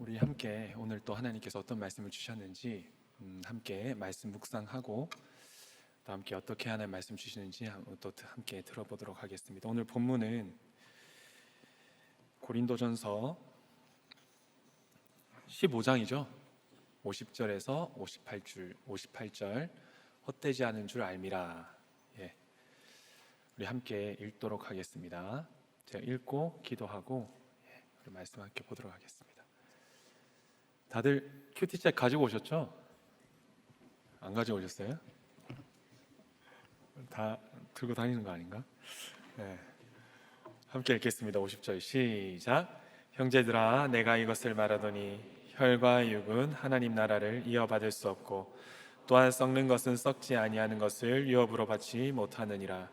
우리 함께 오늘 또 하나님께서 어떤 말씀을 주셨는지 함께 말씀 묵상하고 또 함께 어떻게 하나님 말씀 주시는지 또 함께 들어보도록 하겠습니다. 오늘 본문은 고린도전서 15장이죠. 50절에서 58절 헛되지 않은 줄 알미라. 우리 함께 읽도록 하겠습니다. 제가 읽고 기도하고 우리 말씀 함께 보도록 하겠습니다. 다들 큐티책 가지고 오셨죠? 안 가지고 오셨어요? 다 들고 다니는 거 아닌가? 함께 읽겠습니다. 50절 시작. 형제들아, 내가 이것을 말하더니 혈과 육은 하나님 나라를 이어받을 수 없고 또한 썩는 것은 썩지 아니하는 것을 유업으로 받지 못하느니라.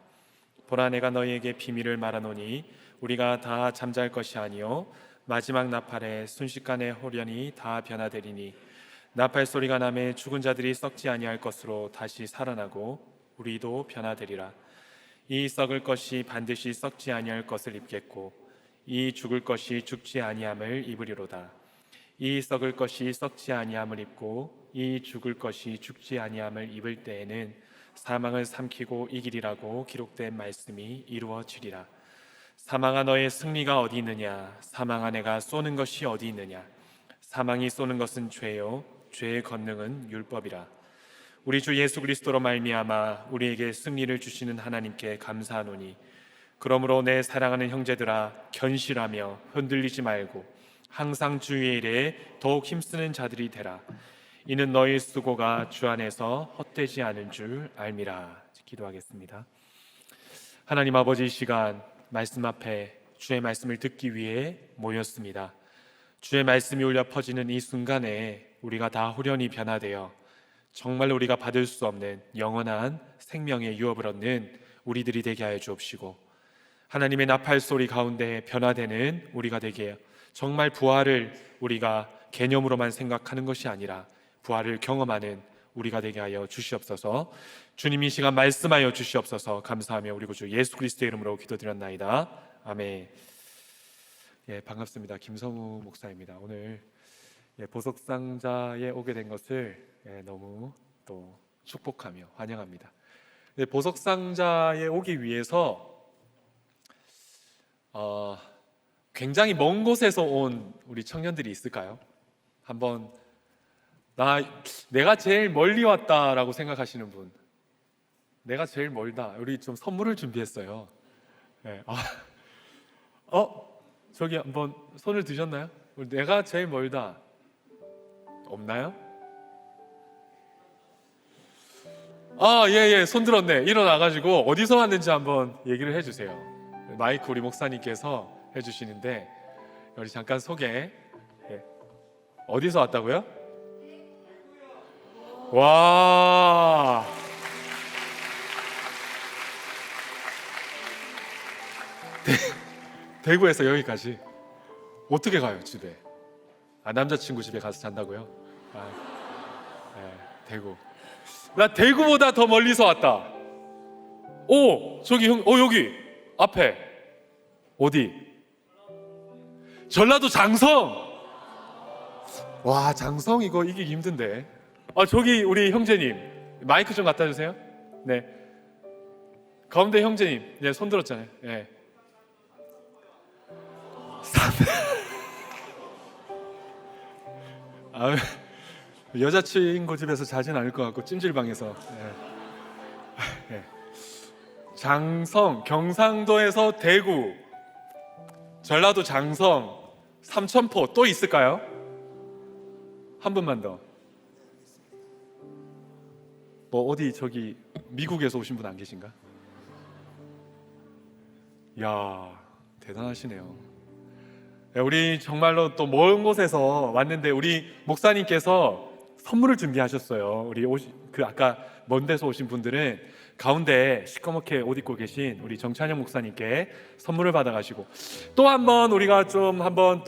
보라, 내가 너희에게 비밀을 말하노니 우리가 다 잠잘 것이 아니요 마지막 나팔에 순식간에 홀연히 다 변화되리니 나팔 소리가 나매 죽은 자들이 썩지 아니할 것으로 다시 살아나고 우리도 변화되리라. 이 썩을 것이 반드시 썩지 아니할 것을 입겠고 이 죽을 것이 죽지 아니함을 입으리로다. 이 썩을 것이 썩지 아니함을 입고 이 죽을 것이 죽지 아니함을 입을 때에는 사망을 삼키고 이기리라고 기록된 말씀이 이루어지리라. 사망아, 너의 승리가 어디 있느냐? 사망아, 내가 쏘는 것이 어디 있느냐? 사망이 쏘는 것은 죄요 죄의 권능은 율법이라. 우리 주 예수 그리스도로 말미암아 우리에게 승리를 주시는 하나님께 감사하노니 그러므로 내 사랑하는 형제들아, 견실하며 흔들리지 말고 항상 주의 일에 더욱 힘쓰는 자들이 되라. 이는 너희 수고가 주 안에서 헛되지 않은 줄 알미라. 기도하겠습니다. 하나님 아버지, 이 시간 말씀 앞에 주의 말씀을 듣기 위해 모였습니다. 주의 말씀이 울려 퍼지는 이 순간에 우리가 다 후련히 변화되어 정말 우리가 받을 수 없는 영원한 생명의 유업을 얻는 우리들이 되게 하여 주옵시고, 하나님의 나팔 소리 가운데 변화되는 우리가 되게 해요. 정말 부활을 우리가 개념으로만 생각하는 것이 아니라 부활을 경험하는 우리가 되게 하여 주시옵소서. 주님, 이 시간 말씀하여 주시옵소서. 감사하며 우리 구주 예수 그리스도의 이름으로 기도드렸나이다. 아멘. 반갑습니다. 김성우 목사입니다. 오늘 보석상자에 오게 된 것을 너무 또 축복하며 환영합니다. 보석상자에 오기 위해서 굉장히 먼 곳에서 온 우리 청년들이 있을까요? 한번 내가 제일 멀리 왔다라고 생각하시는 분, 내가 제일 멀다. 우리 좀 선물을 준비했어요. 저기 한번 손을 드셨나요? 내가 제일 멀다. 없나요? 손 들었네. 일어나가지고 어디서 왔는지 한번 얘기를 해주세요. 마이크 우리 목사님께서 해주시는데 우리 잠깐 소개. 어디서 왔다고요? 와, 대구에서 여기까지 어떻게 가요? 집에? 남자친구 집에 가서 잔다고요? 대구. 나 대구보다 더 멀리서 왔다. 저기 여기 앞에 어디? 전라도 장성. 와, 장성 이거 이기기 힘든데. 저기 우리 형제님 마이크 좀 갖다 주세요. 네, 가운데 형제님, 손 들었잖아요. 여자친구 집에서 자진 않을 것 같고 찜질방에서. 장성, 경상도에서 대구, 전라도 장성, 삼천포. 또 있을까요? 한 분만 더. 어디 저기 미국에서 오신 분 안 계신가? 이야, 대단하시네요. 우리 정말로 또 먼 곳에서 왔는데 우리 목사님께서 선물을 준비하셨어요. 우리 아까 먼 데서 오신 분들은 가운데 시커멓게 옷 입고 계신 우리 정찬영 목사님께 선물을 받아가시고, 또 한번 우리가 좀 한번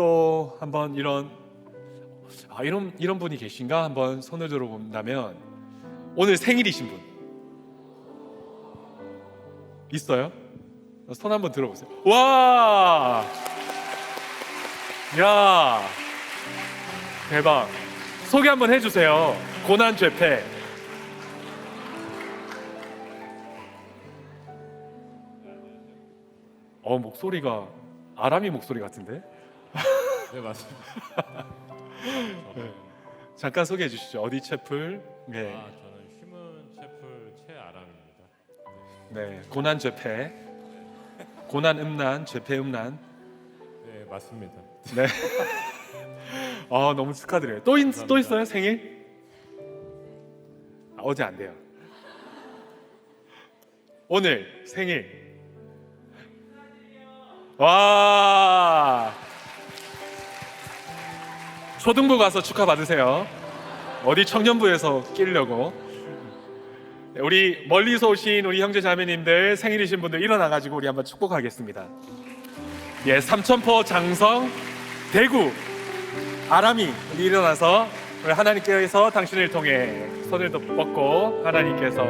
이런 분이 계신가 한번 손을 들어본다면, 오늘 생일이신 분 있어요? 손 한번 들어보세요. 와, 야, 대박. 소개 한번 해주세요. 고난죄패. 목소리가 아람이 목소리 같은데? 네, 맞습니다. 네. 잠깐 소개해 주시죠. 어디 채플? 네. 저는 휴먼 채플 최아람입니다. 네. 고난죄패. 고난음란, 죄패음란. 네, 맞습니다. 네. 너무 축하드려요. 또 있어요? 생일? 어제 안 돼요. 오늘 생일. 와. 초등부 가서 축하 받으세요. 어디 청년부에서 끼려고. 우리 멀리서 오신 우리 형제 자매님들, 생일이신 분들 일어나가지고 우리 한번 축복하겠습니다. 예, 삼천포, 장성, 대구, 아람이 일어나서 우리 하나님께서 당신을 통해 손을 뻗고 하나님께서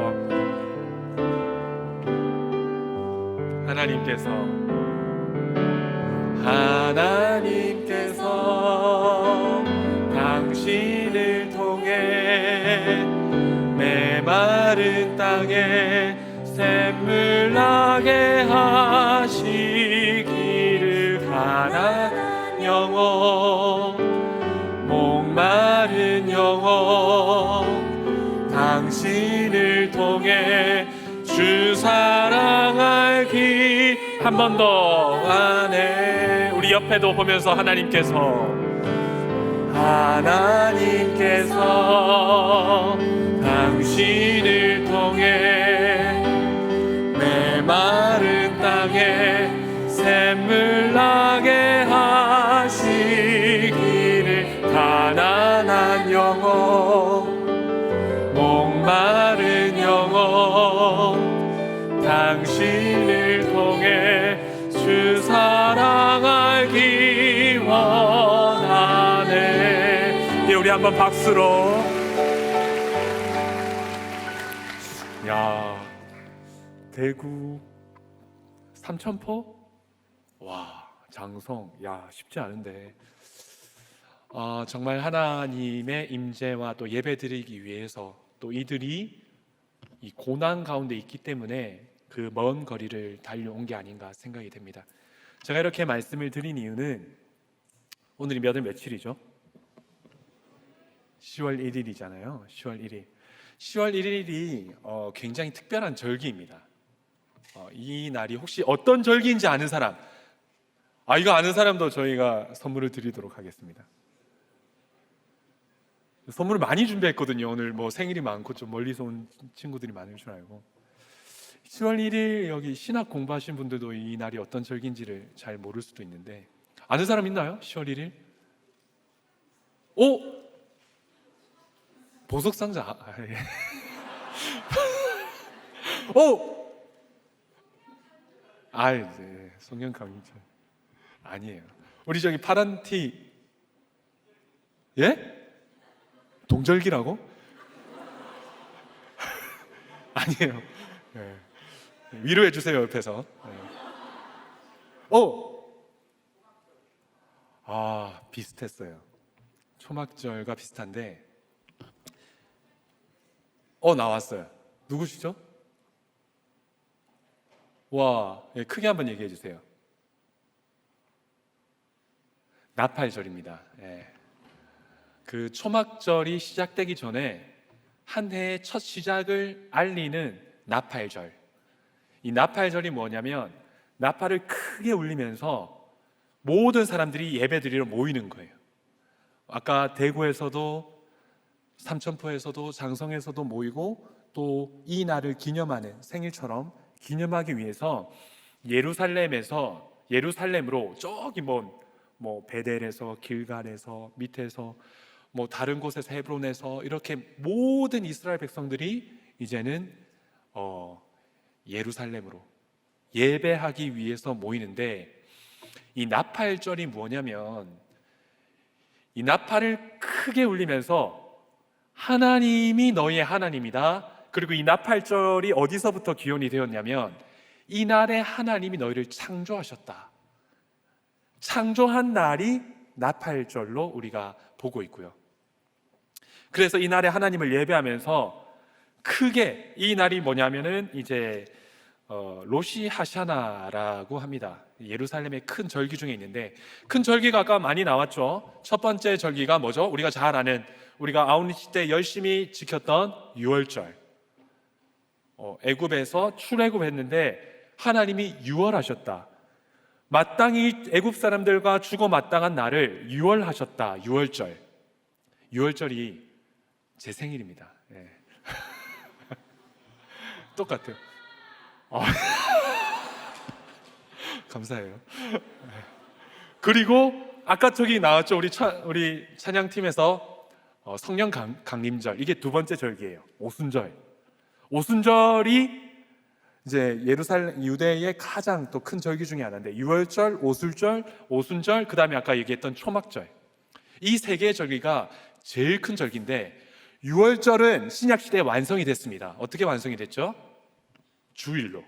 당신을 통해 메마른 땅에 샘물 나게 하시기를 가난한 영혼 목마른 영혼 당신을 통해 주 사랑 알기 한 번 더 안에 우리 옆에도 보면서 하나님께서 당신을 통해 메마른 땅에 샘물 나게 하시기를 가난한 영혼 목마른 영혼 당신을 통해 주 사랑 알기 원하네. 예, 우리 한번 박수로. 야, 대구 삼천포? 와, 장성. 야, 쉽지 않은데. 정말 하나님의 임재와 또 예배드리기 위해서 또 이들이 이 고난 가운데 있기 때문에 그 먼 거리를 달려온 게 아닌가 생각이 됩니다. 제가 이렇게 말씀을 드린 이유는 오늘이 몇 월 며칠이죠? 10월 1일이잖아요. 10월 1일. 10월 1일이 굉장히 특별한 절기입니다. 이 날이 혹시 어떤 절기인지 아는 사람? 이거 아는 사람도 저희가 선물을 드리도록 하겠습니다. 선물을 많이 준비했거든요. 오늘 뭐 생일이 많고 좀 멀리서 온 친구들이 많을 줄 알고. 10월 1일 여기 신학 공부하신 분들도 이 날이 어떤 절기인지를 잘 모를 수도 있는데 아는 사람 있나요? 10월 1일? 오! 보석상자. 예. 오! 이제 성경 강의자 아니에요. 우리 저기 파란 티 예? 동절기라고? 아니에요. 예. 위로해 주세요 옆에서. 비슷했어요. 초막절과 비슷한데 나왔어요. 누구시죠? 와, 크게 한번 얘기해 주세요. 나팔절입니다. 그 초막절이 시작되기 전에 한 해의 첫 시작을 알리는 나팔절. 이 나팔절이 뭐냐면 나팔을 크게 울리면서 모든 사람들이 예배드리러 모이는 거예요. 아까 대구에서도 삼천포에서도 장성에서도 모이고 또 이 날을 기념하는 생일처럼 기념하기 위해서 예루살렘으로 저기 뭐 베델에서 길갈에서 밑에서 뭐 다른 곳에서 헤브론에서 이렇게 모든 이스라엘 백성들이 이제는 예루살렘으로 예배하기 위해서 모이는데 이 나팔절이 뭐냐면 이 나팔을 크게 울리면서 하나님이 너희의 하나님이다. 그리고 이 나팔절이 어디서부터 기원이 되었냐면 이날에 하나님이 너희를 창조하셨다. 창조한 날이 나팔절로 우리가 보고 있고요. 그래서 이 날에 하나님을 예배하면서 크게, 이 날이 뭐냐면은 이제 로시 하샤나라고 합니다. 예루살렘의 큰 절기 중에 있는데, 큰 절기가 아까 많이 나왔죠. 첫 번째 절기가 뭐죠? 우리가 잘 아는, 우리가 아우니시 때 열심히 지켰던 유월절. 애굽에서 출애굽했는데 하나님이 유월하셨다. 마땅히 애굽 사람들과 죽어 마땅한 날을 유월하셨다. 유월절. 유월절이 제 생일입니다. 네. 똑같아요. 감사해요. 그리고 아까 저기 나왔죠. 우리 찬양팀에서 성령 강림절, 이게 두 번째 절기예요. 오순절. 오순절이 이제 예루살렘 유대의 가장 또 큰 절기 중에 하나인데, 유월절, 오순절, 그 다음에 아까 얘기했던 초막절, 이 세 개의 절기가 제일 큰 절기인데, 유월절은 신약 시대에 완성이 됐습니다. 어떻게 완성이 됐죠? 주일로.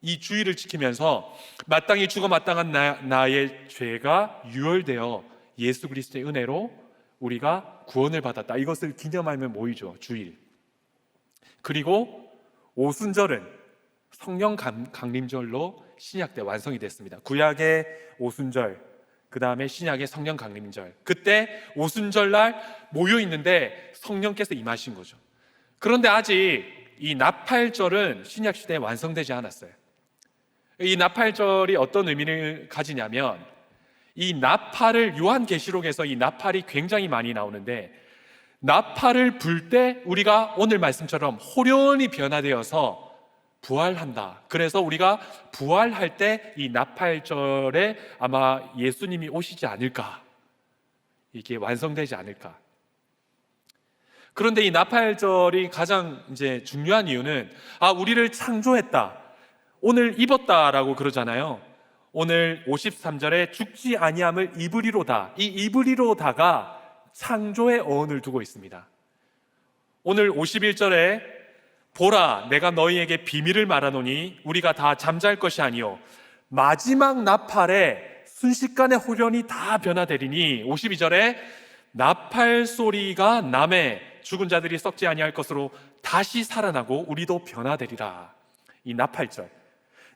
이 주일을 지키면서 마땅히 죽어 마땅한 나의 죄가 유월되어 예수 그리스도의 은혜로 우리가 구원을 받았다. 이것을 기념하면 모이죠. 주일. 그리고 오순절은 성령 강림절로 신약 때 완성이 됐습니다. 구약의 오순절, 그 다음에 신약의 성령 강림절. 그때 오순절날 모여 있는데 성령께서 임하신 거죠. 그런데 아직 이 나팔절은 신약 시대에 완성되지 않았어요. 이 나팔절이 어떤 의미를 가지냐면, 이 나팔을, 요한계시록에서 이 나팔이 굉장히 많이 나오는데, 나팔을 불 때 우리가 오늘 말씀처럼 호련히 변화되어서 부활한다. 그래서 우리가 부활할 때 이 나팔절에 아마 예수님이 오시지 않을까, 이게 완성되지 않을까. 그런데 이 나팔절이 가장 이제 중요한 이유는, 우리를 창조했다, 오늘 입었다라고 그러잖아요. 오늘 53절에 죽지 아니함을 입으리로다. 이 입으리로다가 창조의 어원을 두고 있습니다. 오늘 51절에 보라, 내가 너희에게 비밀을 말하노니 우리가 다 잠잘 것이 아니요 마지막 나팔에 순식간에 호련히 다 변화되리니, 52절에 나팔 소리가 나매 죽은 자들이 썩지 아니할 것으로 다시 살아나고 우리도 변화되리라. 이 나팔절,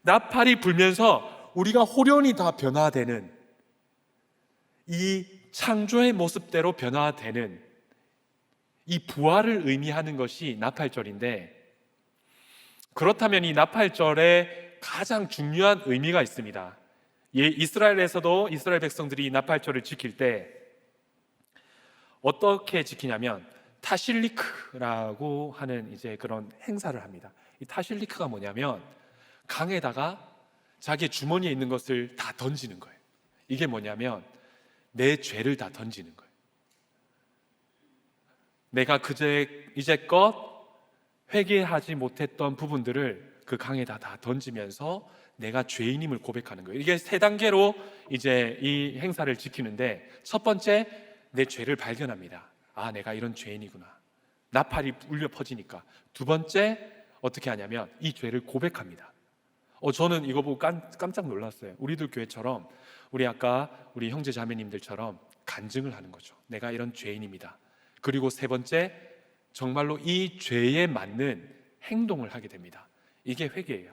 나팔이 불면서 우리가 호련히 다 변화되는, 이 창조의 모습대로 변화되는 이 부활을 의미하는 것이 나팔절인데, 그렇다면 이 나팔절에 가장 중요한 의미가 있습니다. 이스라엘에서도 이스라엘 백성들이 이 나팔절을 지킬 때 어떻게 지키냐면, 타실리크라고 하는 이제 그런 행사를 합니다. 이 타실리크가 뭐냐면, 강에다가 자기 주머니에 있는 것을 다 던지는 거예요. 이게 뭐냐면 내 죄를 다 던지는 거예요. 내가 이제껏 회개하지 못했던 부분들을 그 강에다 다 던지면서 내가 죄인임을 고백하는 거예요. 이게 세 단계로 이제 이 행사를 지키는데, 첫 번째, 내 죄를 발견합니다. 내가 이런 죄인이구나. 나팔이 울려 퍼지니까. 두 번째, 어떻게 하냐면 이 죄를 고백합니다. 저는 이거 보고 깜짝 놀랐어요. 우리들 교회처럼, 우리 형제 자매님들처럼 간증을 하는 거죠. 내가 이런 죄인입니다. 그리고 세 번째, 정말로 이 죄에 맞는 행동을 하게 됩니다. 이게 회개예요.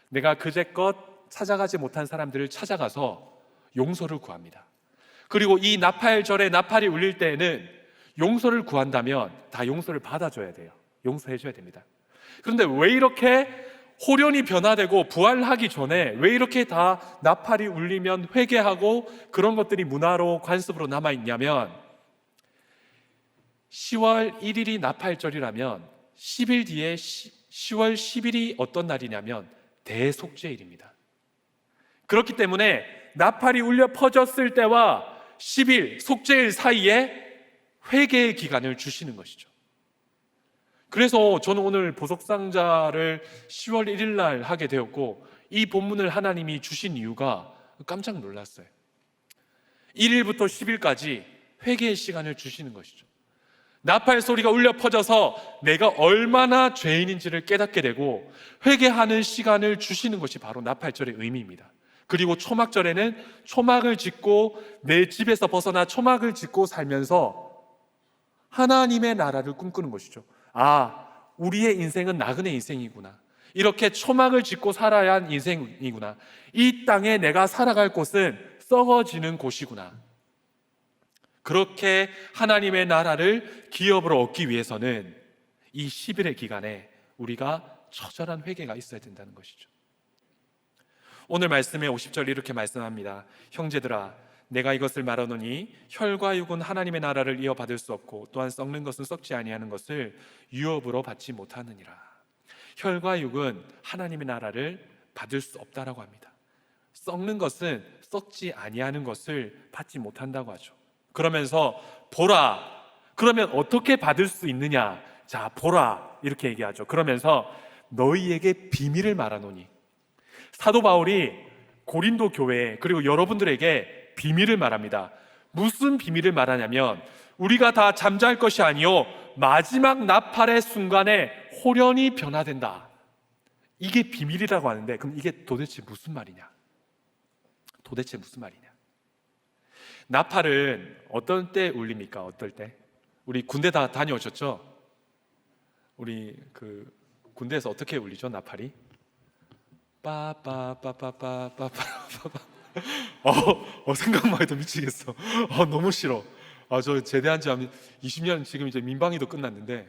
내가 그제껏 찾아가지 못한 사람들을 찾아가서 용서를 구합니다. 그리고 이 나팔절에 나팔이 울릴 때에는 용서를 구한다면 다 용서를 받아줘야 돼요. 용서해줘야 됩니다. 그런데 왜 이렇게 호련히 변화되고 부활하기 전에 왜 이렇게 다 나팔이 울리면 회개하고 그런 것들이 문화로 관습으로 남아있냐면, 10월 1일이 나팔절이라면 10일 뒤에 10월 10일이 어떤 날이냐면 대속죄일입니다. 그렇기 때문에 나팔이 울려 퍼졌을 때와 10일 속죄일 사이에 회개의 기간을 주시는 것이죠. 그래서 저는 오늘 보석상자를 10월 1일 날 하게 되었고, 이 본문을 하나님이 주신 이유가 깜짝 놀랐어요. 1일부터 10일까지 회개의 시간을 주시는 것이죠. 나팔 소리가 울려 퍼져서 내가 얼마나 죄인인지를 깨닫게 되고 회개하는 시간을 주시는 것이 바로 나팔절의 의미입니다. 그리고 초막절에는 초막을 짓고 내 집에서 벗어나 초막을 짓고 살면서 하나님의 나라를 꿈꾸는 것이죠. 아, 우리의 인생은 나그네 인생이구나. 이렇게 초막을 짓고 살아야 한 인생이구나. 이 땅에 내가 살아갈 곳은 썩어지는 곳이구나. 그렇게 하나님의 나라를 기업으로 얻기 위해서는 이 10일의 기간에 우리가 처절한 회개가 있어야 된다는 것이죠. 오늘 말씀의 50절 이렇게 말씀합니다. 형제들아, 내가 이것을 말하노니 혈과 육은 하나님의 나라를 이어받을 수 없고 또한 썩는 것은 썩지 아니하는 것을 유업으로 받지 못하느니라. 혈과 육은 하나님의 나라를 받을 수 없다라고 합니다. 썩는 것은 썩지 아니하는 것을 받지 못한다고 하죠. 그러면서 보라, 그러면 어떻게 받을 수 있느냐? 자, 보라, 이렇게 얘기하죠. 그러면서 너희에게 비밀을 말하노니, 사도 바울이 고린도 교회 그리고 여러분들에게 비밀을 말합니다. 무슨 비밀을 말하냐면 우리가 다 잠잘 것이 아니요 마지막 나팔의 순간에 홀연히 변화된다. 이게 비밀이라고 하는데, 그럼 이게 도대체 무슨 말이냐? 도대체 무슨 말이냐? 나팔은 어떤 때 울립니까? 어떨 때? 우리 군대 다 다녀오셨죠? 우리 그 군대에서 어떻게 울리죠? 나팔이? 빠빠빠빠빠빠빠빠. 생각만 해도 미치겠어. 너무 싫어. 저 제대한 지 20년 지금 이제 민방위도 끝났는데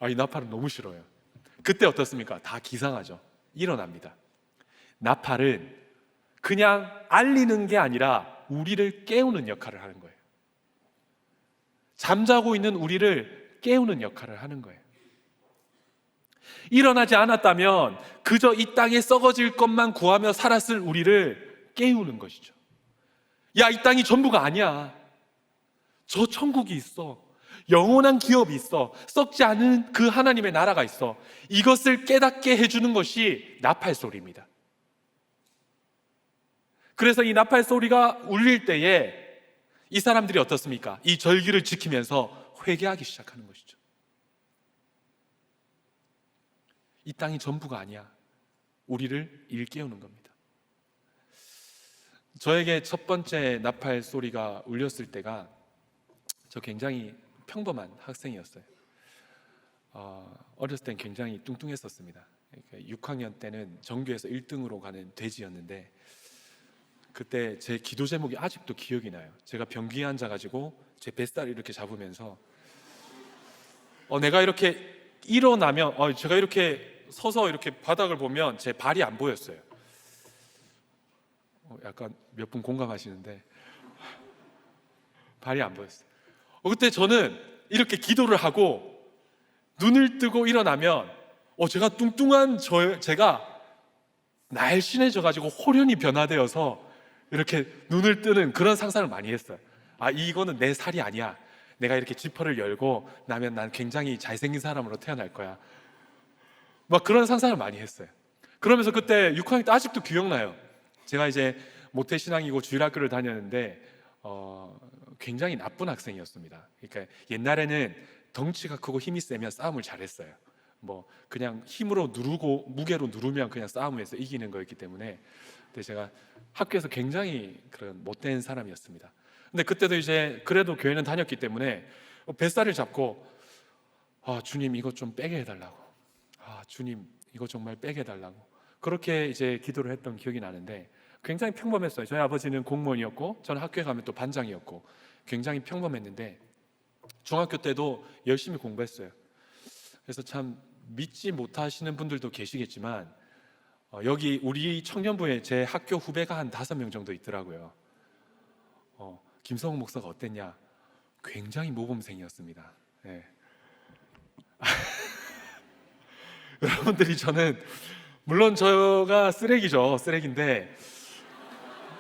이 나팔은 너무 싫어요. 그때 어떻습니까? 다 기상하죠. 일어납니다. 나팔은 그냥 알리는 게 아니라 우리를 깨우는 역할을 하는 거예요. 잠자고 있는 우리를 깨우는 역할을 하는 거예요. 일어나지 않았다면 그저 이 땅에 썩어질 것만 구하며 살았을 우리를 깨우는 것이죠. 야, 이 땅이 전부가 아니야. 저 천국이 있어. 영원한 기업이 있어. 썩지 않은 그 하나님의 나라가 있어. 이것을 깨닫게 해주는 것이 나팔 소리입니다. 그래서 이 나팔 소리가 울릴 때에 이 사람들이 어떻습니까? 이 절기를 지키면서 회개하기 시작하는 것이죠. 이 땅이 전부가 아니야. 우리를 일깨우는 겁니다. 저에게 첫 번째 나팔 소리가 울렸을 때가 저 굉장히 평범한 학생이었어요. 어렸을 땐 굉장히 뚱뚱했었습니다. 6학년 때는 전교에서 1등으로 가는 돼지였는데 그때 제 기도 제목이 아직도 기억이 나요. 제가 변기에 앉아가지고 제 뱃살을 이렇게 잡으면서 내가 이렇게 일어나면 제가 이렇게 서서 이렇게 바닥을 보면 제 발이 안 보였어요. 약간 몇 분 공감하시는데 발이 안 보였어요. 그때 저는 이렇게 기도를 하고 눈을 뜨고 일어나면 제가 뚱뚱한 제가 날씬해져 가지고 홀연히 변화되어서 이렇게 눈을 뜨는 그런 상상을 많이 했어요. 이거는 내 살이 아니야. 내가 이렇게 지퍼를 열고 나면 난 굉장히 잘생긴 사람으로 태어날 거야. 막 그런 상상을 많이 했어요. 그러면서 그때 6학년 때 아직도 기억나요. 제가 이제 모태신앙이고 주일학교를 다녔는데 굉장히 나쁜 학생이었습니다. 그러니까 옛날에는 덩치가 크고 힘이 세면 싸움을 잘했어요. 그냥 힘으로 누르고 무게로 누르면 그냥 싸움에서 이기는 거였기 때문에 근데 제가 학교에서 굉장히 그런 못된 사람이었습니다. 근데 그때도 이제 그래도 교회는 다녔기 때문에 뱃살을 잡고 주님 이거 좀 빼게 해달라고, 주님 이거 정말 빼게 해달라고 그렇게 이제 기도를 했던 기억이 나는데 굉장히 평범했어요. 저희 아버지는 공무원이었고 저는 학교에 가면 또 반장이었고 굉장히 평범했는데 중학교 때도 열심히 공부했어요. 그래서 참 믿지 못하시는 분들도 계시겠지만 여기 우리 청년부에 제 학교 후배가 한 5명 정도 있더라고요. 김성욱 목사가 어땠냐? 굉장히 모범생이었습니다. 네. 여러분들이 저는 물론 제가 쓰레기인데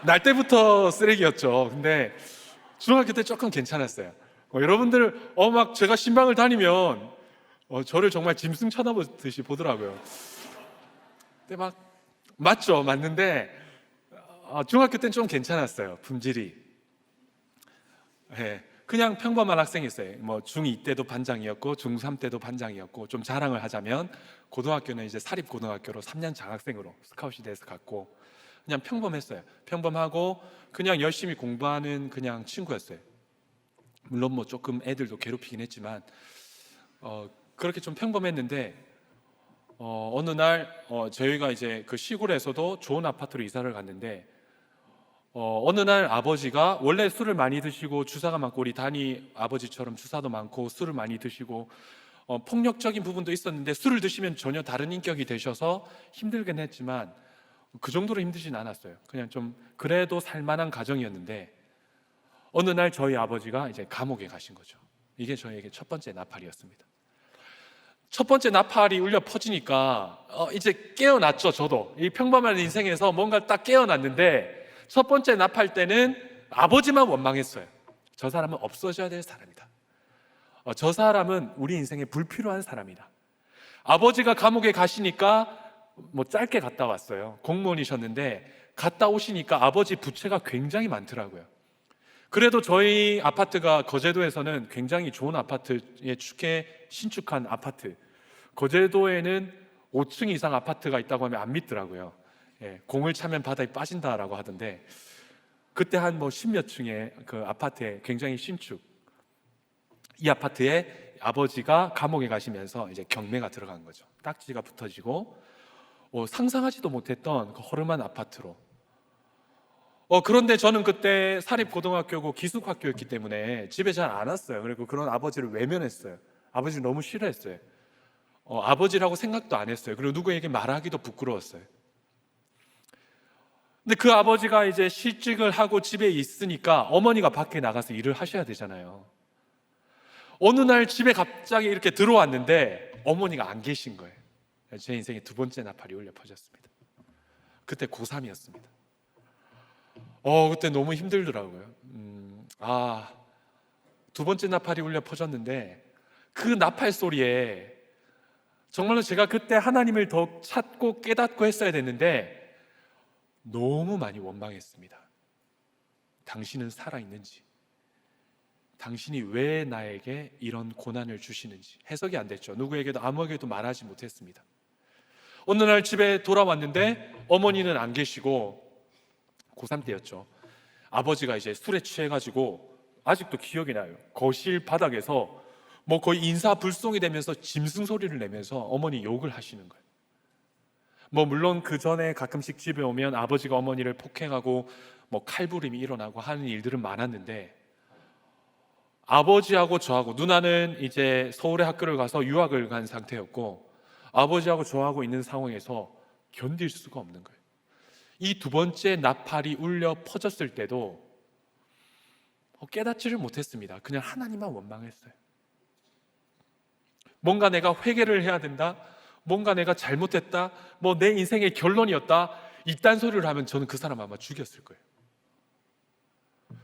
날 때부터 쓰레기였죠. 근데 중학교 때 조금 괜찮았어요. 여러분들 막 제가 신방을 다니면 저를 정말 짐승 쳐다보듯이 보더라고요. 근데 맞는데 중학교 때는 좀 괜찮았어요. 품질이. 네. 그냥 평범한 학생이었어요. 뭐 중2 때도 반장이었고 중3 때도 반장이었고, 좀 자랑을 하자면 고등학교는 이제 사립고등학교로 3년 장학생으로 스카웃이 돼서 갔고, 그냥 평범했어요. 평범하고 그냥 열심히 공부하는 그냥 친구였어요. 물론 뭐 조금 애들도 괴롭히긴 했지만 그렇게 좀 평범했는데, 어느 날 저희가 이제 그 시골에서도 좋은 아파트로 이사를 갔는데, 어느 날 아버지가 원래 술을 많이 드시고 주사가 많고, 우리 단이 아버지처럼 주사도 많고 술을 많이 드시고 폭력적인 부분도 있었는데, 술을 드시면 전혀 다른 인격이 되셔서 힘들긴 했지만 그 정도로 힘들진 않았어요. 그냥 좀 그래도 살만한 가정이었는데, 어느 날 저희 아버지가 이제 감옥에 가신 거죠. 이게 저희에게 첫 번째 나팔이었습니다. 첫 번째 나팔이 울려 퍼지니까 이제 깨어났죠. 저도 이 평범한 인생에서 뭔가 딱 깨어났는데, 첫 번째 나팔 때는 아버지만 원망했어요. 저 사람은 없어져야 될 사람이다. 저 사람은 우리 인생에 불필요한 사람이다. 아버지가 감옥에 가시니까 뭐 짧게 갔다 왔어요. 공무원이셨는데 갔다 오시니까 아버지 부채가 굉장히 많더라고요. 그래도 저희 아파트가 거제도에서는 굉장히 좋은 아파트에 신축한 아파트, 거제도에는 5층 이상 아파트가 있다고 하면 안 믿더라고요. 공을 차면 바다에 빠진다라고 하던데, 그때 한 뭐 10몇 층의 그 아파트에 굉장히 신축, 이 아파트에 아버지가 감옥에 가시면서 이제 경매가 들어간 거죠. 딱지가 붙어지고 상상하지도 못했던 그 허름한 아파트로. 그런데 저는 그때 사립고등학교고 기숙학교였기 때문에 집에 잘 안 왔어요. 그리고 그런 아버지를 외면했어요. 아버지를 너무 싫어했어요. 아버지라고 생각도 안 했어요. 그리고 누구에게 말하기도 부끄러웠어요. 근데 그 아버지가 이제 실직을 하고 집에 있으니까 어머니가 밖에 나가서 일을 하셔야 되잖아요. 어느 날 집에 갑자기 이렇게 들어왔는데 어머니가 안 계신 거예요. 제 인생의 두 번째 나팔이 울려 퍼졌습니다. 그때 고3이었습니다. 그때 너무 힘들더라고요. 두 번째 나팔이 울려 퍼졌는데, 그 나팔 소리에 정말로 제가 그때 하나님을 더 찾고 깨닫고 했어야 됐는데 너무 많이 원망했습니다. 당신은 살아있는지, 당신이 왜 나에게 이런 고난을 주시는지 해석이 안 됐죠. 누구에게도 아무에게도 말하지 못했습니다. 어느 날 집에 돌아왔는데 어머니는 안 계시고, 고3 때였죠. 아버지가 이제 술에 취해가지고, 아직도 기억이 나요. 거실 바닥에서 뭐 거의 인사불송이 되면서 짐승 소리를 내면서 어머니 욕을 하시는 거예요. 뭐 물론 그 전에 가끔씩 집에 오면 아버지가 어머니를 폭행하고 뭐 칼부림이 일어나고 하는 일들은 많았는데, 아버지하고 저하고, 누나는 이제 서울의 학교를 가서 유학을 간 상태였고, 아버지하고 저하고 있는 상황에서 견딜 수가 없는 거예요. 이 두 번째 나팔이 울려 퍼졌을 때도 깨닫지를 못했습니다. 그냥 하나님만 원망했어요. 뭔가 내가 회개를 해야 된다, 뭔가 내가 잘못했다, 뭐 내 인생의 결론이었다, 이딴 소리를 하면 저는 그 사람 아마 죽였을 거예요.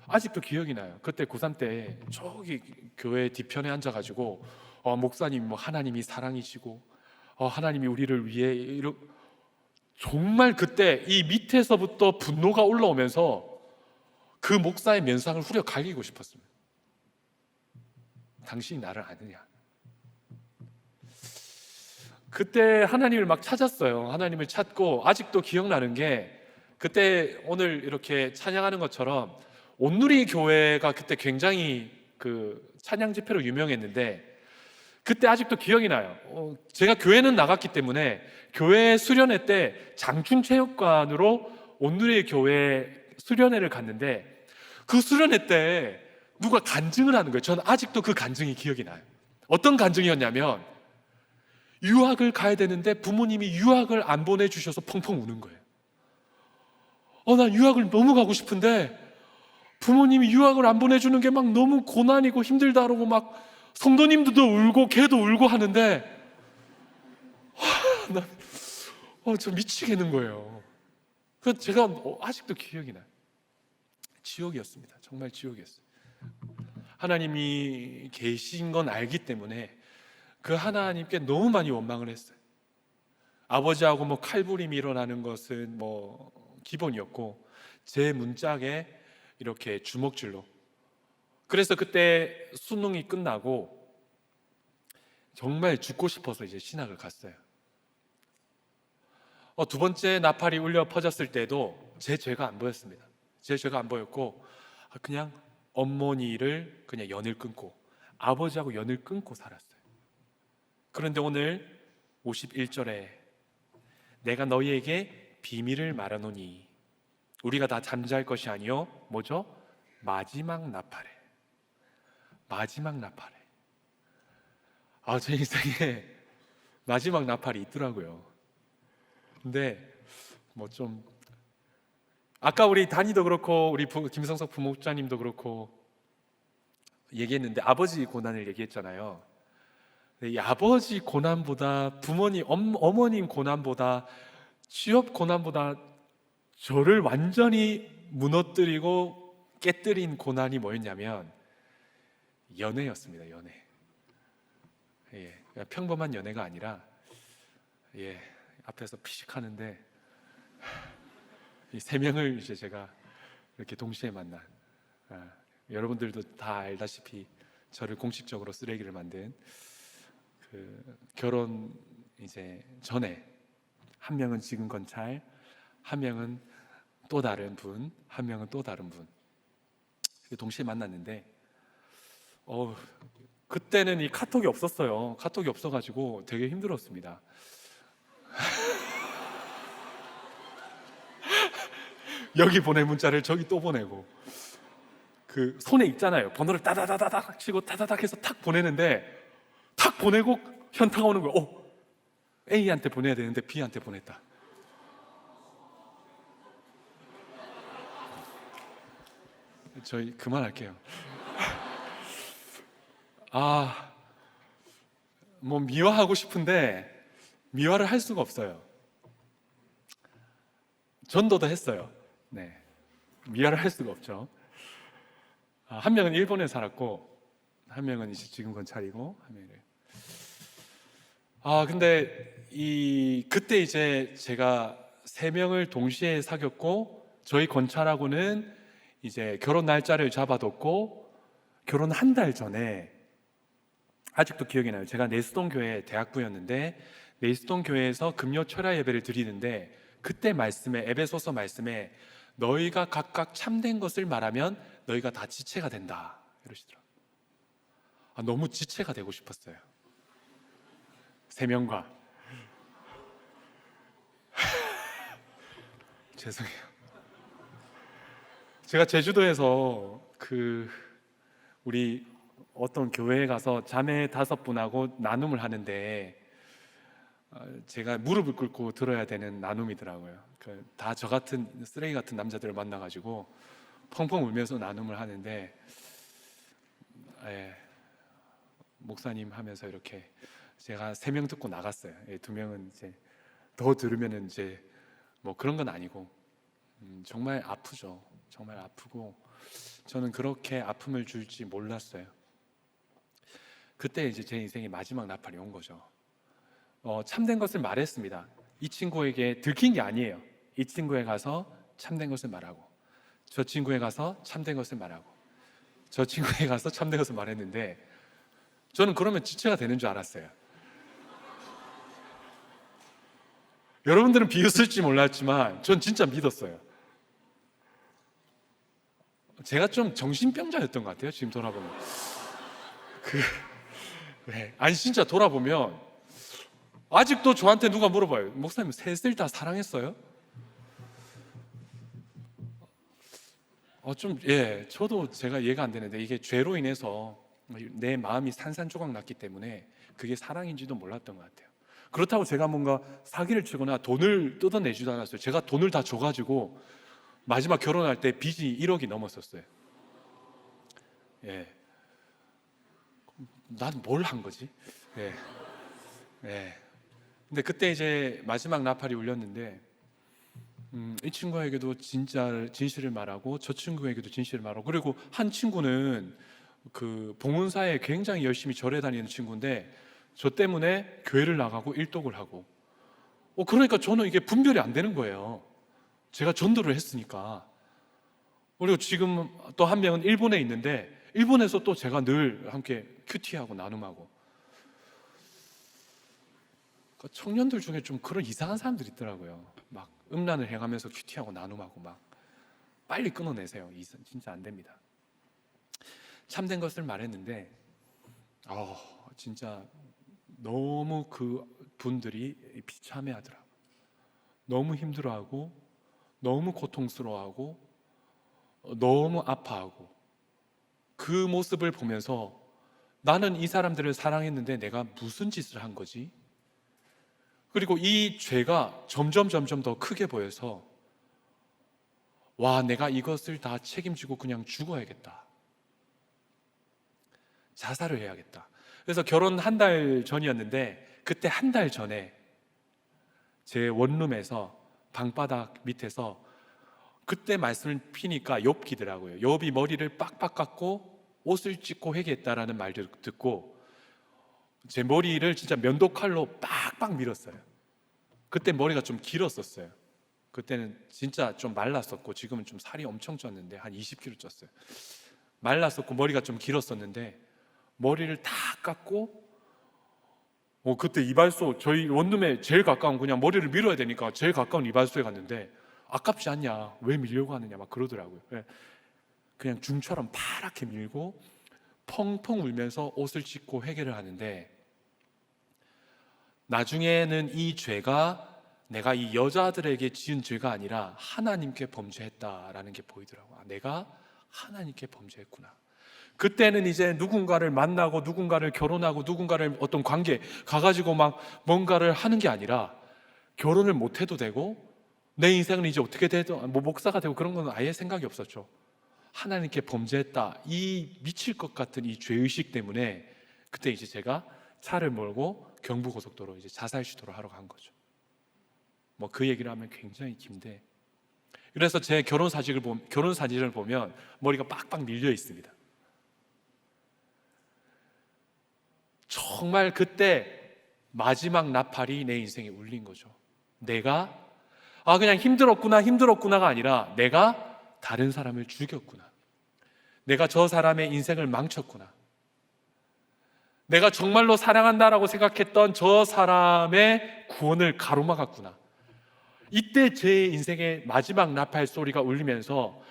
아직도 기억이 나요. 그때 고3 때 저기 교회 뒤편에 앉아가지고 목사님 뭐 하나님이 사랑이시고 하나님이 우리를 위해 정말 그때 이 밑에서부터 분노가 올라오면서 그 목사의 면상을 후려 갈기고 싶었습니다. 당신이 나를 아느냐. 그때 하나님을 막 찾았어요. 하나님을 찾고, 아직도 기억나는 게, 그때 오늘 이렇게 찬양하는 것처럼 온누리 교회가 그때 굉장히 그 찬양 집회로 유명했는데, 그때 아직도 기억이 나요. 제가 교회는 나갔기 때문에 교회 수련회 때 장충체육관으로 온누리 교회 수련회를 갔는데, 그 수련회 때 누가 간증을 하는 거예요. 저는 아직도 그 간증이 기억이 나요. 어떤 간증이었냐면, 유학을 가야 되는데 부모님이 유학을 안 보내주셔서 펑펑 우는 거예요. 난 유학을 너무 가고 싶은데 부모님이 유학을 안 보내주는 게 막 너무 고난이고 힘들다라고 막 성도님들도 울고 걔도 울고 하는데, 저 미치겠는 거예요. 그래서 제가 아직도 기억이 나요. 지옥이었습니다. 정말 지옥이었어요. 하나님이 계신 건 알기 때문에 그 하나님께 너무 많이 원망을 했어요. 아버지하고 뭐 칼부림이 일어나는 것은 뭐 기본이었고, 제 문짝에 이렇게 주먹질로 그래서 그때 수능이 끝나고 정말 죽고 싶어서 이제 신학을 갔어요. 두 번째 나팔이 울려 퍼졌을 때도 제 죄가 안 보였습니다. 제 죄가 안 보였고 그냥 어머니를 그냥 연을 끊고 아버지하고 연을 끊고 살았어요. 그런데 오늘 51절에 내가 너희에게 비밀을 말하노니 우리가 다 잠잘 것이 아니요 뭐죠? 마지막 나팔에. 마지막 나팔에. 제 인생에 마지막 나팔이 있더라고요. 근데 뭐 좀 아까 우리 단이도 그렇고 우리 김성석 부목자님도 그렇고 얘기했는데 아버지 고난을 얘기했잖아요. 이 아버지 고난보다 부모님, 어머님 고난보다 취업 고난보다 저를 완전히 무너뜨리고 깨뜨린 고난이 뭐였냐면 연애였습니다. 연애. 예, 평범한 연애가 아니라 앞에서 피식하는데 이 세 명을 이제 제가 이렇게 동시에 만난 여러분들도 다 알다시피 저를 공식적으로 쓰레기를 만든 그 결혼 이제 전에 한 명은 지금 건찰, 한 명은 또 다른 분, 한 명은 또 다른 분 동시에 만났는데 그때는 이 카톡이 없었어요. 카톡이 없어가지고 되게 힘들었습니다. 여기 보낼 문자를 저기 또 보내고 그 손에 있잖아요. 번호를 따다다다닥 치고 타다닥 해서 탁 보내는데 탁 보내고 현타가 오는 거예요. A한테 보내야 되는데 B한테 보냈다. 저희 그만할게요. 뭐 미화하고 싶은데 미화를 할 수가 없어요. 전도도 했어요. 네, 미화를 할 수가 없죠. 한 명은 일본에 살았고 한 명은 이제 지금 건찰이고 한 명이. 근데 그때 이제 제가 세 명을 동시에 사귀었고 저희 건찰하고는 이제 결혼 날짜를 잡아뒀고 결혼 한 달 전에 아직도 기억이 나요. 제가 내수동 교회 대학부였는데 내수동 교회에서 금요 철야 예배를 드리는데 그때 말씀에 에베소서 말씀에 너희가 각각 참된 것을 말하면 너희가 다 지체가 된다 이러시더라고요. 너무 지체가 되고 싶었어요. 세 명과 죄송해요. 제가 제주도에서 우리 어떤 교회에 가서 자매 5분하고 나눔을 하는데 제가 무릎을 꿇고 들어야 되는 나눔이더라고요. 다 저 같은 쓰레기 같은 남자들을 만나가지고 펑펑 울면서 나눔을 하는데 목사님 하면서 이렇게 제가 3명 듣고 나갔어요. 2명은 이제 더 들으면은 이제 뭐 그런 건 아니고 정말 아프죠. 정말 아프고 저는 그렇게 아픔을 줄지 몰랐어요. 그때 이제 제 인생의 마지막 나팔이 온 거죠. 참된 것을 말했습니다. 이 친구에게 들킨 게 아니에요. 이 친구에 가서 참된 것을 말하고 저 친구에 가서 참된 것을 말하고 저 친구에 가서 참된 것을 말했는데 저는 그러면 지체가 되는 줄 알았어요. 여러분들은 비웃을지 몰랐지만 전 진짜 믿었어요. 제가 좀 정신병자였던 것 같아요. 지금 돌아보면 아니 진짜 돌아보면 아직도 저한테 누가 물어봐요. 목사님 셋을 다 사랑했어요? 저도 제가 이해가 안 되는데 이게 죄로 인해서 내 마음이 산산조각 났기 때문에 그게 사랑인지도 몰랐던 것 같아요. 그렇다고 제가 뭔가 사기를 치거나 돈을 뜯어내지도 않았어요. 제가 돈을 다 줘가지고 마지막 결혼할 때 빚이 1억이 넘었었어요. 난 뭘 한 거지? 근데 그때 이제 마지막 나팔이 울렸는데 이 친구에게도 진짜 진실을 말하고 저 친구에게도 진실을 말하고 그리고 한 친구는 그 봉은사에 굉장히 열심히 절에 다니는 친구인데 저 때문에 교회를 나가고 일독을 하고 그러니까 저는 이게 분별이 안 되는 거예요. 제가 전도를 했으니까. 그리고 지금 또 한 명은 일본에 있는데 일본에서 또 제가 늘 함께 큐티하고 나눔하고, 그 청년들 중에 좀 그런 이상한 사람들이 있더라고요. 막 음란을 해가면서 큐티하고 나눔하고 막 빨리 끊어내세요. 진짜 안 됩니다. 참된 것을 말했는데 진짜 너무 그 분들이 비참해하더라고요. 너무 힘들어하고 너무 고통스러워하고 너무 아파하고, 그 모습을 보면서 나는 이 사람들을 사랑했는데 내가 무슨 짓을 한 거지? 그리고 이 죄가 점점 더 크게 보여서 내가 이것을 다 책임지고 그냥 죽어야겠다, 자살을 해야겠다. 그래서 결혼 한 달 전이었는데, 그때 한 달 전에 제 원룸에서 방바닥 밑에서 그때 말씀을 피니까 욥기더라고요. 욥이 머리를 빡빡 깎고 옷을 찢고 회개했다라는 말을 듣고 제 머리를 진짜 면도칼로 빡빡 밀었어요. 그때 머리가 좀 길었었어요. 그때는 진짜 좀 말랐었고, 지금은 좀 살이 엄청 쪘는데 한 20kg 쪘어요. 말랐었고 머리가 좀 길었었는데 머리를 다 깎고, 그때 이발소, 저희 원룸에 제일 가까운, 그냥 머리를 밀어야 되니까 제일 가까운 이발소에 갔는데 아깝지 않냐, 왜 밀려고 하느냐 막 그러더라고요. 그냥 중처럼 파랗게 밀고 펑펑 울면서 옷을 찢고 회개를 하는데, 나중에는 이 죄가 내가 이 여자들에게 지은 죄가 아니라 하나님께 범죄했다라는 게 보이더라고요. 내가 하나님께 범죄했구나. 그때는 이제 누군가를 만나고 누군가를 결혼하고 누군가를 어떤 관계 가가지고 막 뭔가를 하는 게 아니라, 결혼을 못해도 되고 내 인생은 이제 어떻게 되든 목사가 되고 그런 건 아예 생각이 없었죠. 하나님께 범죄했다, 이 미칠 것 같은 이 죄의식 때문에 그때 이제 제가 차를 몰고 경부고속도로 이제 자살 시도를 하러 간 거죠. 그 얘기를 하면 굉장히 긴데, 그래서 제 결혼 사진을 보면 머리가 빡빡 밀려 있습니다. 정말 그때 마지막 나팔이 내 인생에 울린 거죠. 내가 그냥 힘들었구나가 아니라 내가 다른 사람을 죽였구나, 내가 저 사람의 인생을 망쳤구나, 내가 정말로 사랑한다라고 생각했던 저 사람의 구원을 가로막았구나. 이때 제 인생의 마지막 나팔 소리가 울리면서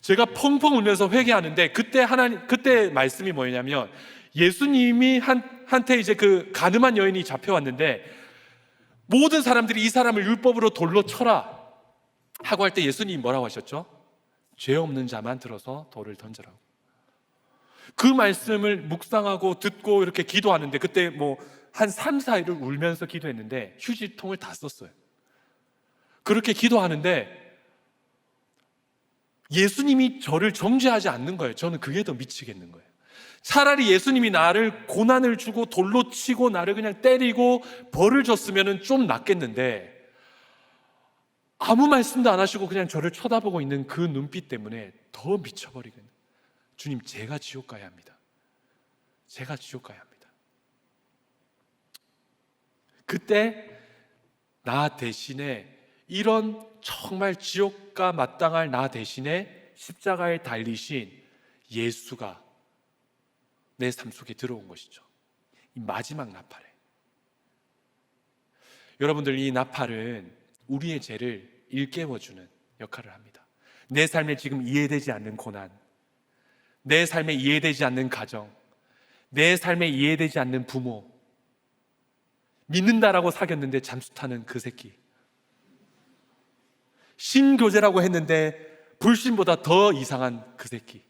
제가 펑펑 울면서 회개하는데, 그때 말씀이 뭐냐면, 예수님이 한테 이제 그 가늠한 여인이 잡혀왔는데 모든 사람들이 이 사람을 율법으로 돌로 쳐라 하고 할 때 예수님이 뭐라고 하셨죠? 죄 없는 자만 들어서 돌을 던져라고. 그 말씀을 묵상하고 듣고 이렇게 기도하는데, 그때 한 3, 4일을 울면서 기도했는데 휴지통을 다 썼어요. 그렇게 기도하는데 예수님이 저를 정죄하지 않는 거예요. 저는 그게 더 미치겠는 거예요. 차라리 예수님이 나를 고난을 주고 돌로 치고 나를 그냥 때리고 벌을 줬으면 좀 낫겠는데, 아무 말씀도 안 하시고 그냥 저를 쳐다보고 있는 그 눈빛 때문에 더 미쳐버리겠네요. 주님, 제가 지옥 가야 합니다. 제가 지옥 가야 합니다. 그때 나 대신에, 이런 정말 지옥가 마땅할 나 대신에 십자가에 달리신 예수가 내 삶 속에 들어온 것이죠. 이 마지막 나팔에. 여러분들, 이 나팔은 우리의 죄를 일깨워주는 역할을 합니다. 내 삶에 지금 이해되지 않는 고난, 내 삶에 이해되지 않는 가정, 내 삶에 이해되지 않는 부모, 믿는다라고 사귀었는데 잠수 타는 그 새끼, 신교제라고 했는데 불신보다 더 이상한 그 새끼,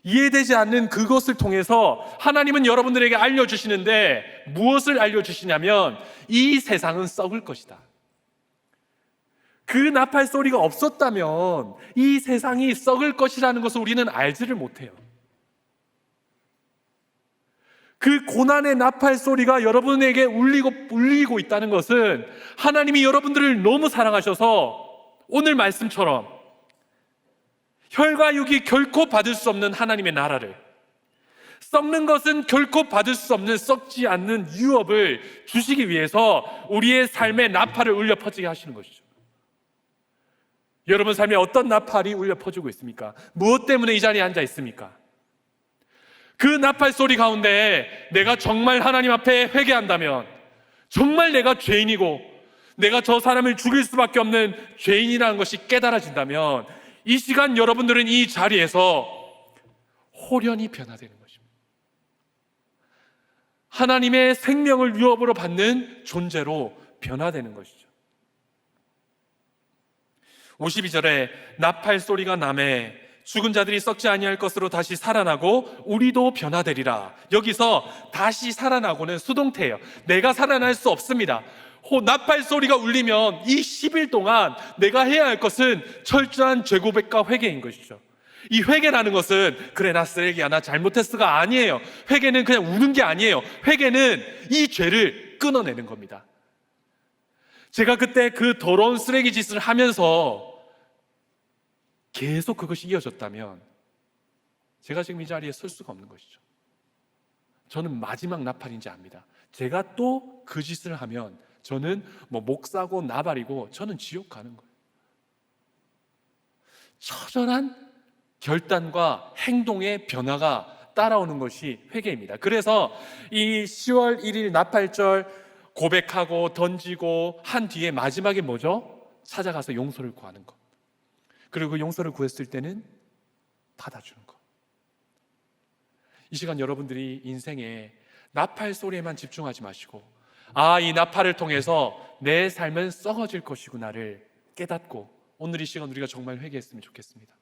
이해되지 않는 그것을 통해서 하나님은 여러분들에게 알려주시는데, 무엇을 알려주시냐면 이 세상은 썩을 것이다. 그 나팔 소리가 없었다면 이 세상이 썩을 것이라는 것을 우리는 알지를 못해요. 그 고난의 나팔 소리가 여러분에게 울리고 있다는 것은 하나님이 여러분들을 너무 사랑하셔서 오늘 말씀처럼 혈과 육이 결코 받을 수 없는 하나님의 나라를, 썩는 것은 결코 받을 수 없는 썩지 않는 유업을 주시기 위해서 우리의 삶의 나팔을 울려 퍼지게 하시는 것이죠. 여러분 삶에 어떤 나팔이 울려 퍼지고 있습니까? 무엇 때문에 이 자리에 앉아 있습니까? 그 나팔 소리 가운데 내가 정말 하나님 앞에 회개한다면, 정말 내가 죄인이고 내가 저 사람을 죽일 수밖에 없는 죄인이라는 것이 깨달아진다면, 이 시간 여러분들은 이 자리에서 홀연히 변화되는 것입니다. 하나님의 생명을 위협으로 받는 존재로 변화되는 것이죠. 52절에 나팔 소리가 나매 죽은 자들이 썩지 아니할 것으로 다시 살아나고 우리도 변화되리라. 여기서 다시 살아나고는 수동태예요. 내가 살아날 수 없습니다. 나팔 소리가 울리면 이 10일 동안 내가 해야 할 것은 철저한 죄고백과 회개인 것이죠. 이 회개라는 것은 그래 나 쓰레기야 나 잘못했어가 아니에요. 회개는 그냥 우는 게 아니에요. 회개는 이 죄를 끊어내는 겁니다. 제가 그때 그 더러운 쓰레기 짓을 하면서 계속 그것이 이어졌다면 제가 지금 이 자리에 설 수가 없는 것이죠. 저는 마지막 나팔인지 압니다. 제가 또 그 짓을 하면 저는 목 사고 나발이고 저는 지옥 가는 거예요. 처절한 결단과 행동의 변화가 따라오는 것이 회개입니다. 그래서 이 10월 1일 나팔절 고백하고 던지고 한 뒤에 마지막에 뭐죠? 찾아가서 용서를 구하는 것. 그리고 그 용서를 구했을 때는 받아주는 것. 이 시간 여러분들이 인생에 나팔 소리에만 집중하지 마시고, 이 나팔을 통해서 내 삶은 썩어질 것이구나를 깨닫고 오늘 이 시간 우리가 정말 회개했으면 좋겠습니다.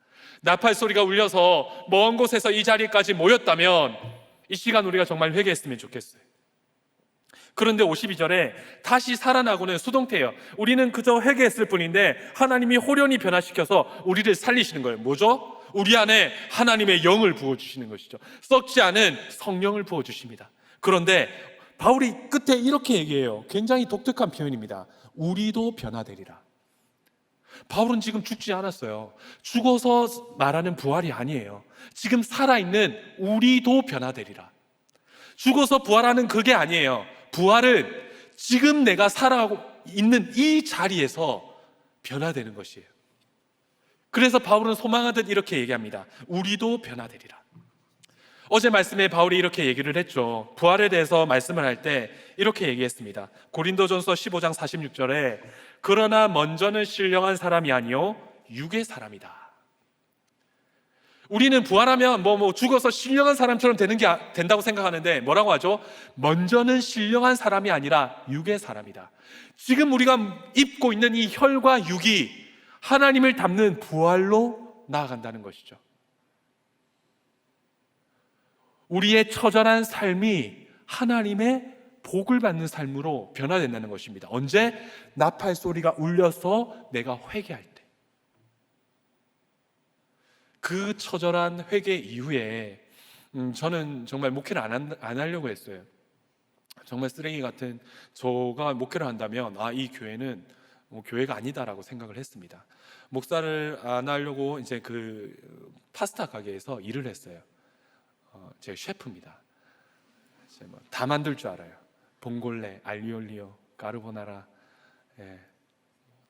나팔 소리가 울려서 먼 곳에서 이 자리까지 모였다면 이 시간 우리가 정말 회개했으면 좋겠어요. 그런데 52절에 다시 살아나고는 수동태예요. 우리는 그저 회개했을 뿐인데 하나님이 홀연히 변화시켜서 우리를 살리시는 거예요. 뭐죠? 우리 안에 하나님의 영을 부어주시는 것이죠. 썩지 않은 성령을 부어주십니다. 그런데 바울이 끝에 이렇게 얘기해요. 굉장히 독특한 표현입니다. 우리도 변화되리라. 바울은 지금 죽지 않았어요. 죽어서 말하는 부활이 아니에요. 지금 살아있는 우리도 변화되리라. 죽어서 부활하는 그게 아니에요. 부활은 지금 내가 살아가고 있는 이 자리에서 변화되는 것이에요. 그래서 바울은 소망하듯 이렇게 얘기합니다. 우리도 변화되리라. 어제 말씀에 바울이 이렇게 얘기를 했죠. 부활에 대해서 말씀을 할 때 이렇게 얘기했습니다. 고린도전서 15장 46절에 그러나 먼저는 신령한 사람이 아니요 육의 사람이다. 우리는 부활하면 죽어서 신령한 사람처럼 된다고 생각하는데 뭐라고 하죠? 먼저는 신령한 사람이 아니라 육의 사람이다. 지금 우리가 입고 있는 이 혈과 육이 하나님을 닮는 부활로 나아간다는 것이죠. 우리의 처절한 삶이 하나님의 복을 받는 삶으로 변화된다는 것입니다. 언제? 나팔 소리가 울려서 내가 회개할 때. 그 처절한 회개 이후에 저는 정말 목회를 안 하려고 했어요. 정말 쓰레기 같은 저가 목회를 한다면 이 교회는 교회가 아니다라고 생각을 했습니다. 목사를 안 하려고 이제 그 파스타 가게에서 일을 했어요. 제가 셰프입니다. 다 만들 줄 알아요. 봉골레, 알리올리오, 까르보나라,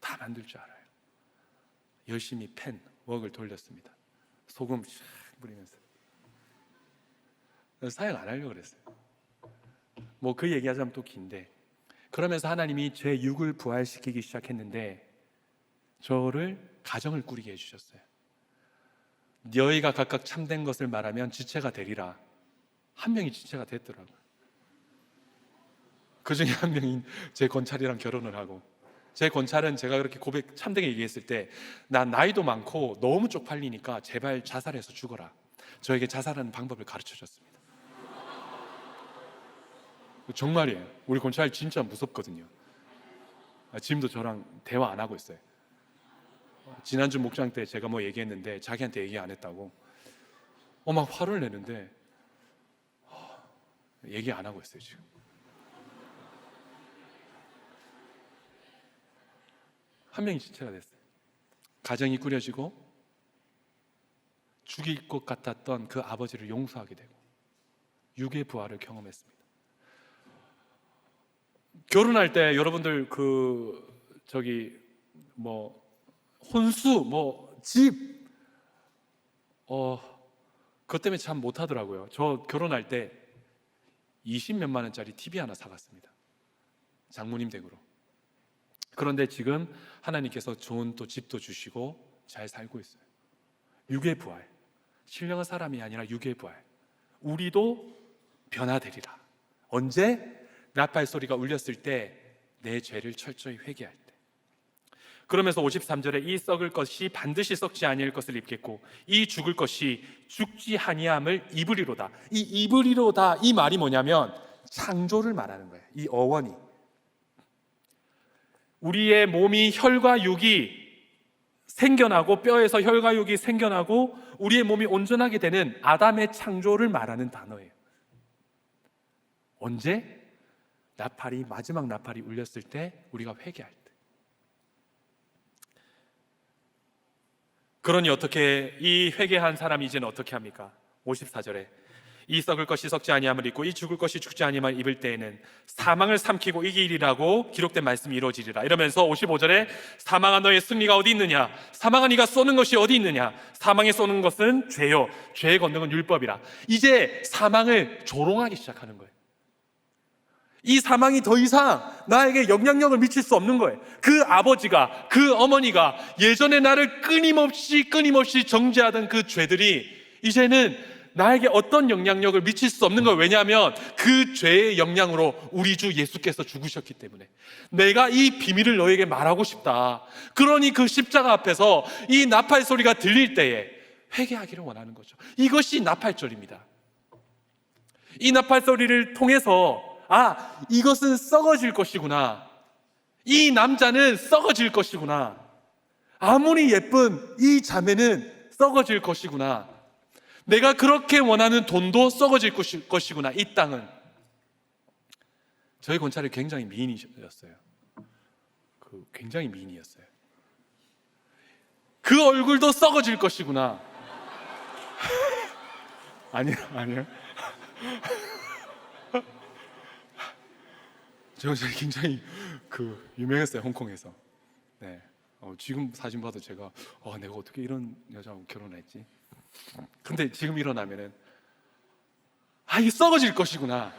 다 만들 줄 알아요. 열심히 웍을 돌렸습니다. 소금 쫙 뿌리면서 사역 안 하려고 그랬어요. 그 얘기하자면 또 긴데, 그러면서 하나님이 제 육을 부활시키기 시작했는데 저를 가정을 꾸리게 해주셨어요. 너희가 각각 참된 것을 말하면 지체가 되리라. 한 명이 지체가 됐더라고요. 그 중에 한 명인 제 권찰이랑 결혼을 하고, 제 권찰은 제가 그렇게 참되게 얘기했을 때 난 나이도 많고 너무 쪽팔리니까 제발 자살해서 죽어라. 저에게 자살하는 방법을 가르쳐줬습니다. 정말이에요. 우리 권찰 진짜 무섭거든요. 지금도 저랑 대화 안 하고 있어요. 지난주 목장 때 제가 얘기했는데 자기한테 얘기 안 했다고 막 화를 내는데 얘기 안 하고 있어요. 지금 한 명이 지체가 됐어요. 가정이 꾸려지고 죽일 것 같았던 그 아버지를 용서하게 되고 육의 부활을 경험했습니다. 결혼할 때 여러분들 혼수, 집, 그것 때문에 참 못하더라고요. 저 결혼할 때 20몇만 원짜리 TV 하나 사갔습니다. 장모님 댁으로. 그런데 지금 하나님께서 좋은 또 집도 주시고 잘 살고 있어요. 육의 부활, 신령한 사람이 아니라 육의 부활. 우리도 변화되리라. 언제? 나팔 소리가 울렸을 때 내 죄를 철저히 회개할 때. 그러면서 53절에 이 썩을 것이 반드시 썩지 아니할 것을 입겠고 이 죽을 것이 죽지 아니함을 입으리로다. 이 입으리로다 이 말이 뭐냐면 창조를 말하는 거예요. 이 어원이 우리의 몸이 혈과 육이 생겨나고 뼈에서 혈과 육이 생겨나고 우리의 몸이 온전하게 되는 아담의 창조를 말하는 단어예요. 언제? 마지막 나팔이 울렸을 때 우리가 회개할 때. 그러니 어떻게 이 회개한 사람이 이제는 어떻게 합니까? 54절에 이 썩을 것이 썩지 아니함을 입고 이 죽을 것이 죽지 아니함을 입을 때에는 사망을 삼키고 이기리라고 기록된 말씀이 이루어지리라. 이러면서 55절에 사망아 너의 승리가 어디 있느냐? 사망아 네가 쏘는 것이 어디 있느냐? 사망에 쏘는 것은 죄요 죄의 권능은 율법이라. 이제 사망을 조롱하기 시작하는 거예요. 이 사망이 더 이상 나에게 영향력을 미칠 수 없는 거예요. 그 아버지가, 그 어머니가 예전에 나를 끊임없이 정죄하던 그 죄들이 이제는 나에게 어떤 영향력을 미칠 수 없는 거예요. 왜냐하면 그 죄의 영향으로 우리 주 예수께서 죽으셨기 때문에. 내가 이 비밀을 너에게 말하고 싶다. 그러니 그 십자가 앞에서 이 나팔 소리가 들릴 때에 회개하기를 원하는 거죠. 이것이 나팔절입니다. 이 나팔 소리를 통해서 이것은 썩어질 것이구나. 이 남자는 썩어질 것이구나. 아무리 예쁜 이 자매는 썩어질 것이구나. 내가 그렇게 원하는 돈도 썩어질 것이구나. 이 땅은. 저희 권찰이 굉장히 미인이셨어요. 굉장히 미인이었어요. 그 얼굴도 썩어질 것이구나. 아니요. 제가 굉장히 유명했어요, 홍콩에서. 네. 지금 사진 봐도 제가 내가 어떻게 이런 여자하고 결혼했지? 근데 지금 일어나면은 이게 썩어질 것이구나.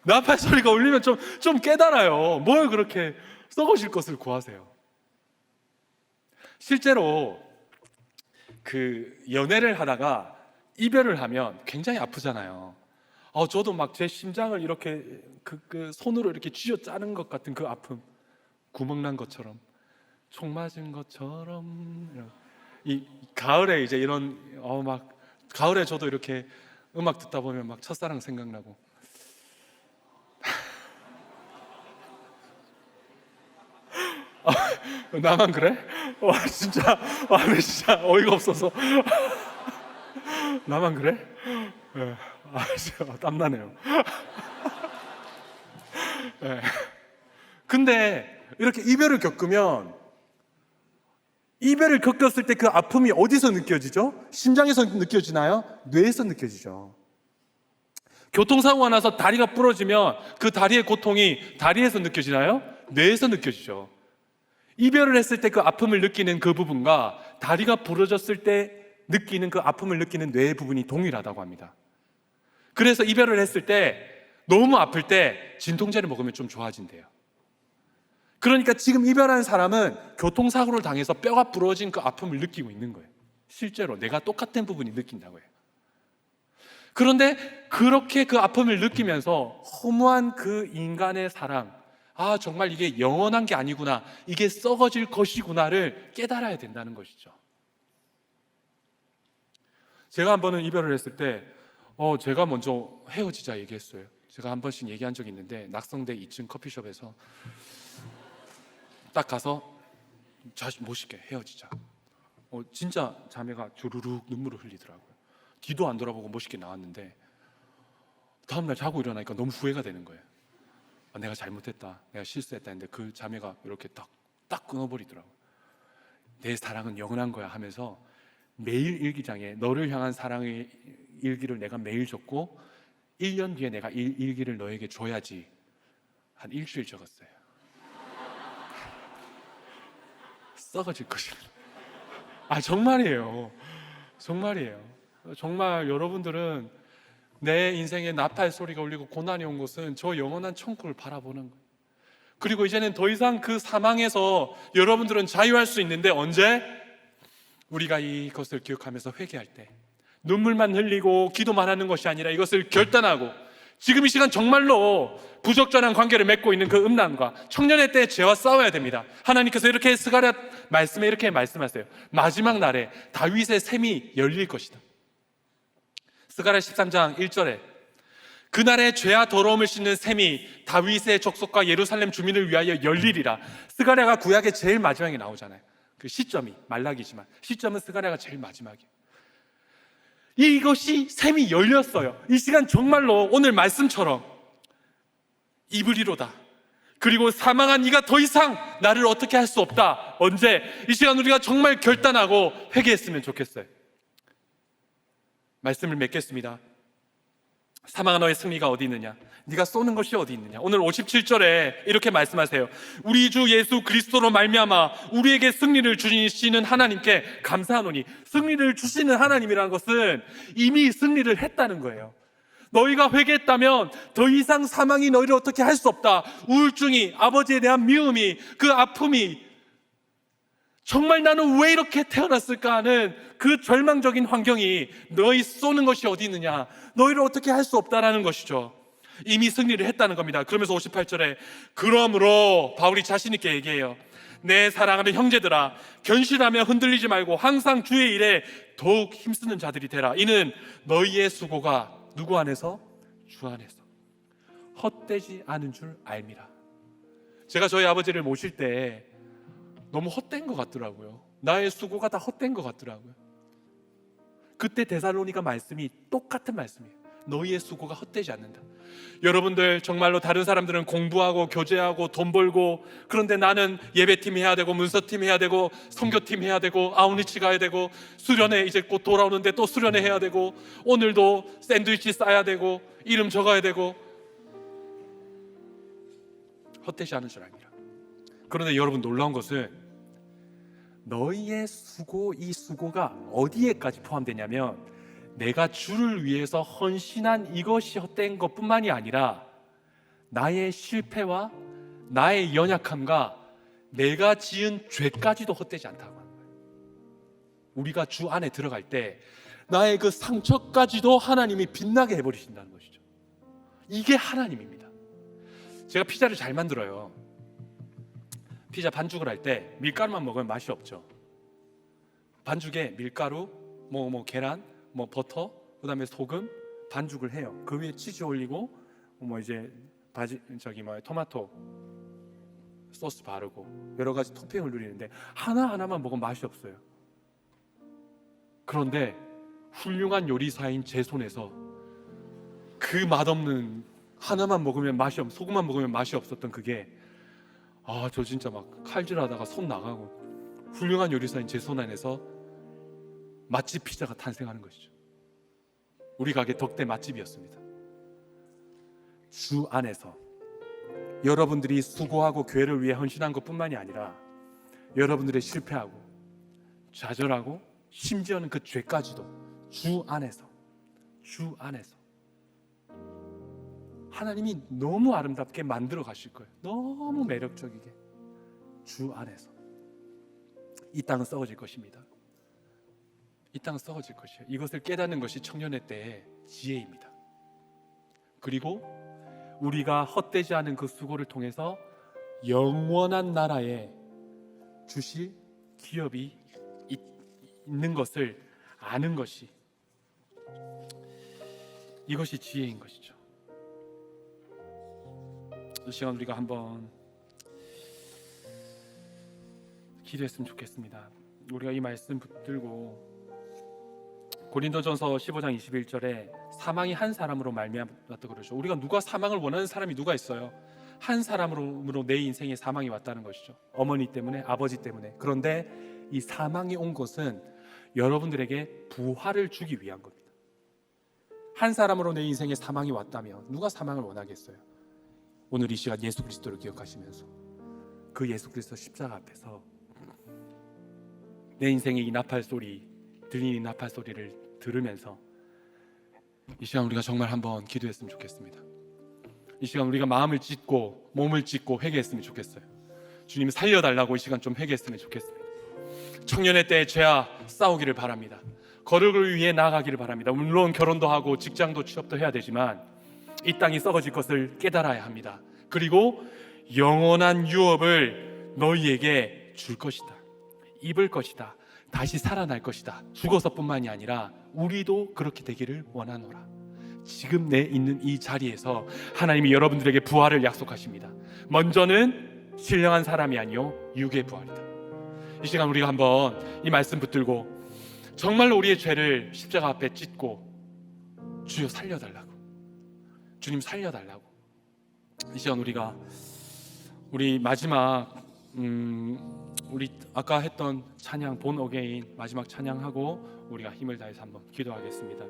나팔 소리가 울리면 좀 깨달아요. 뭘 그렇게 썩어질 것을 구하세요? 실제로 연애를 하다가 이별을 하면 굉장히 아프잖아요. 저도 막 제 심장을 이렇게 손으로 이렇게 쥐어 짜는 것 같은 그 아픔, 구멍 난 것처럼, 총 맞은 것처럼. 이 가을에 이제 이런 가을에 저도 이렇게 음악 듣다 보면 막 첫사랑 생각나고. 나만 그래? 진짜 어이가 없어서. 나만 그래? 진짜 땀나네요. 네. 근데 이렇게 이별을 겪었을 때 그 아픔이 어디서 느껴지죠? 심장에서 느껴지나요? 뇌에서 느껴지죠. 교통사고가 나서 다리가 부러지면 그 다리의 고통이 다리에서 느껴지나요? 뇌에서 느껴지죠. 이별을 했을 때 그 아픔을 느끼는 그 부분과 다리가 부러졌을 때 느끼는 그 아픔을 느끼는 뇌의 부분이 동일하다고 합니다. 그래서 이별을 했을 때 너무 아플 때 진통제를 먹으면 좀 좋아진대요. 그러니까 지금 이별한 사람은 교통사고를 당해서 뼈가 부러진 그 아픔을 느끼고 있는 거예요. 실제로 내가 똑같은 부분이 느낀다고 해요. 그런데 그렇게 그 아픔을 느끼면서 허무한 그 인간의 사랑, 정말 이게 영원한 게 아니구나, 이게 썩어질 것이구나를 깨달아야 된다는 것이죠. 제가 한 번은 이별을 했을 때 제가 먼저 헤어지자 얘기했어요. 제가 한 번씩 얘기한 적이 있는데 낙성대 2층 커피숍에서 딱 가서 멋있게 헤어지자. 진짜 자매가 주르륵 눈물을 흘리더라고요. 뒤도 안 돌아보고 멋있게 나왔는데 다음날 자고 일어나니까 너무 후회가 되는 거예요. 내가 잘못했다, 내가 실수했다 했는데 그 자매가 이렇게 딱 끊어버리더라고요. 내 사랑은 영원한 거야 하면서 매일 일기장에 너를 향한 사랑의 일기를 내가 매일 적고 1년 뒤에 내가 이 일기를 너에게 줘야지 한 일주일 적었어요. 썩어질 것입니다. 정말이에요. 정말이에요. 정말 여러분들은 내 인생에 나팔 소리가 울리고 고난이 온 것은 저 영원한 천국을 바라보는 거예요. 그리고 이제는 더 이상 그 사망에서 여러분들은 자유할 수 있는데 언제? 우리가 이것을 기억하면서 회개할 때, 눈물만 흘리고 기도만 하는 것이 아니라 이것을 결단하고, 지금 이 시간 정말로 부적절한 관계를 맺고 있는 그 음란과 청년의 때의 죄와 싸워야 됩니다. 하나님께서 이렇게 스가랴 말씀에 이렇게 말씀하세요. 마지막 날에 다윗의 샘이 열릴 것이다. 스가랴 13장 1절에 그날의 죄와 더러움을 씻는 샘이 다윗의 족속과 예루살렘 주민을 위하여 열리리라. 스가랴가 구약의 제일 마지막에 나오잖아요. 그 시점이 말라기지만 시점은 스가랴가 제일 마지막이에요. 이것이 샘이 열렸어요. 이 시간 정말로 오늘 말씀처럼 이브리로다. 그리고 사망한 이가 더 이상 나를 어떻게 할 수 없다. 언제? 이 시간 우리가 정말 결단하고 회개했으면 좋겠어요. 말씀을 맺겠습니다. 사망한 너의 승리가 어디 있느냐? 네가 쏘는 것이 어디 있느냐? 오늘 57절에 이렇게 말씀하세요. 우리 주 예수 그리스도로 말미암아 우리에게 승리를 주시는 하나님께 감사하노니. 승리를 주시는 하나님이라는 것은 이미 승리를 했다는 거예요. 너희가 회개했다면 더 이상 사망이 너희를 어떻게 할 수 없다. 우울증이, 아버지에 대한 미움이, 그 아픔이, 정말 나는 왜 이렇게 태어났을까 하는 그 절망적인 환경이 너희 쏘는 것이 어디 있느냐, 너희를 어떻게 할 수 없다라는 것이죠. 이미 승리를 했다는 겁니다. 그러면서 58절에 그러므로 바울이 자신 있게 얘기해요. 내 사랑하는 형제들아, 견실하며 흔들리지 말고 항상 주의 일에 더욱 힘쓰는 자들이 되라. 이는 너희의 수고가 누구 안에서? 주 안에서 헛되지 않은 줄 알미라. 제가 저희 아버지를 모실 때 너무 헛된 것 같더라고요. 나의 수고가 다 헛된 것 같더라고요. 그때 데살로니가 말씀이 똑같은 말씀이에요. 너희의 수고가 헛되지 않는다. 여러분들 정말로 다른 사람들은 공부하고 교제하고 돈 벌고, 그런데 나는 예배팀 해야 되고 문서팀 해야 되고 선교팀 해야 되고 아웃리치 가야 되고 수련회 이제 곧 돌아오는데 또 수련회 해야 되고 오늘도 샌드위치 싸야 되고 이름 적어야 되고, 헛되지 않은 줄 아니라. 그런데 여러분 놀라운 것은 너희의 수고, 이 수고가 어디에까지 포함되냐면 내가 주를 위해서 헌신한 이것이 헛된 것뿐만이 아니라 나의 실패와 나의 연약함과 내가 지은 죄까지도 헛되지 않다고 하는 거예요. 우리가 주 안에 들어갈 때 나의 그 상처까지도 하나님이 빛나게 해버리신다는 것이죠. 이게 하나님입니다. 제가 피자를 잘 만들어요. 피자 반죽을 할 때 밀가루만 먹으면 맛이 없죠. 반죽에 밀가루, 계란, 버터, 그다음에 소금, 반죽을 해요. 그 위에 치즈 올리고 이제 토마토 소스 바르고 여러 가지 토핑을 누리는데 하나하나만 먹으면 맛이 없어요. 그런데 훌륭한 요리사인 제 손에서 그 맛없는 하나만 먹으면 맛이 없, 소금만 먹으면 맛이 없었던 그게, 저 진짜 막 칼질하다가 손 나가고 훌륭한 요리사인 제 손 안에서 맛집 피자가 탄생하는 것이죠. 우리 가게 덕대 맛집이었습니다. 주 안에서 여러분들이 수고하고 교회를 위해 헌신한 것뿐만이 아니라 여러분들의 실패하고 좌절하고 심지어는 그 죄까지도 주 안에서 하나님이 너무 아름답게 만들어 가실 거예요. 너무 매력적이게 주 안에서. 이 땅은 썩어질 것입니다. 이 땅은 썩어질 것이에요. 이것을 깨닫는 것이 청년의 때의 지혜입니다. 그리고 우리가 헛되지 않은 그 수고를 통해서 영원한 나라에 주실 기업이 있는 것을 아는 것이, 이것이 지혜인 것이죠. 이 시간 우리가 한번 기도했으면 좋겠습니다. 우리가 이 말씀 붙들고 고린도전서 15장 21절에 사망이 한 사람으로 말미암았다 그러죠. 우리가 누가 사망을 원하는 사람이 누가 있어요? 한 사람으로 내 인생에 사망이 왔다는 것이죠. 어머니 때문에, 아버지 때문에. 그런데 이 사망이 온 것은 여러분들에게 부활을 주기 위한 겁니다. 한 사람으로 내 인생에 사망이 왔다면 누가 사망을 원하겠어요? 오늘 이 시간 예수 그리스도를 기억하시면서 그 예수 그리스도 십자가 앞에서 내 인생의 이 나팔 소리, 들리는 이 나팔 소리를 들으면서 이 시간 우리가 정말 한번 기도했으면 좋겠습니다. 이 시간 우리가 마음을 찢고 몸을 찢고 회개했으면 좋겠어요. 주님 살려달라고 이 시간 좀 회개했으면 좋겠습니다. 청년의 때에 죄와 싸우기를 바랍니다. 거룩을 위해 나아가기를 바랍니다. 물론 결혼도 하고 직장도 취업도 해야 되지만 이 땅이 썩어질 것을 깨달아야 합니다. 그리고 영원한 유업을 너희에게 줄 것이다, 입을 것이다, 다시 살아날 것이다. 죽어서뿐만이 아니라 우리도 그렇게 되기를 원하노라. 지금 내 있는 이 자리에서 하나님이 여러분들에게 부활을 약속하십니다. 먼저는 신령한 사람이 아니요 육의 부활이다. 이 시간 우리가 한번 이 말씀 붙들고 정말로 우리의 죄를 십자가 앞에 찢고 주여 살려달라고, 주님 살려달라고, 이 시간 우리 마지막 우리 아까 했던 찬양 본 어게인 마지막 찬양하고 우리가 힘을 다해서 한번 기도하겠습니다.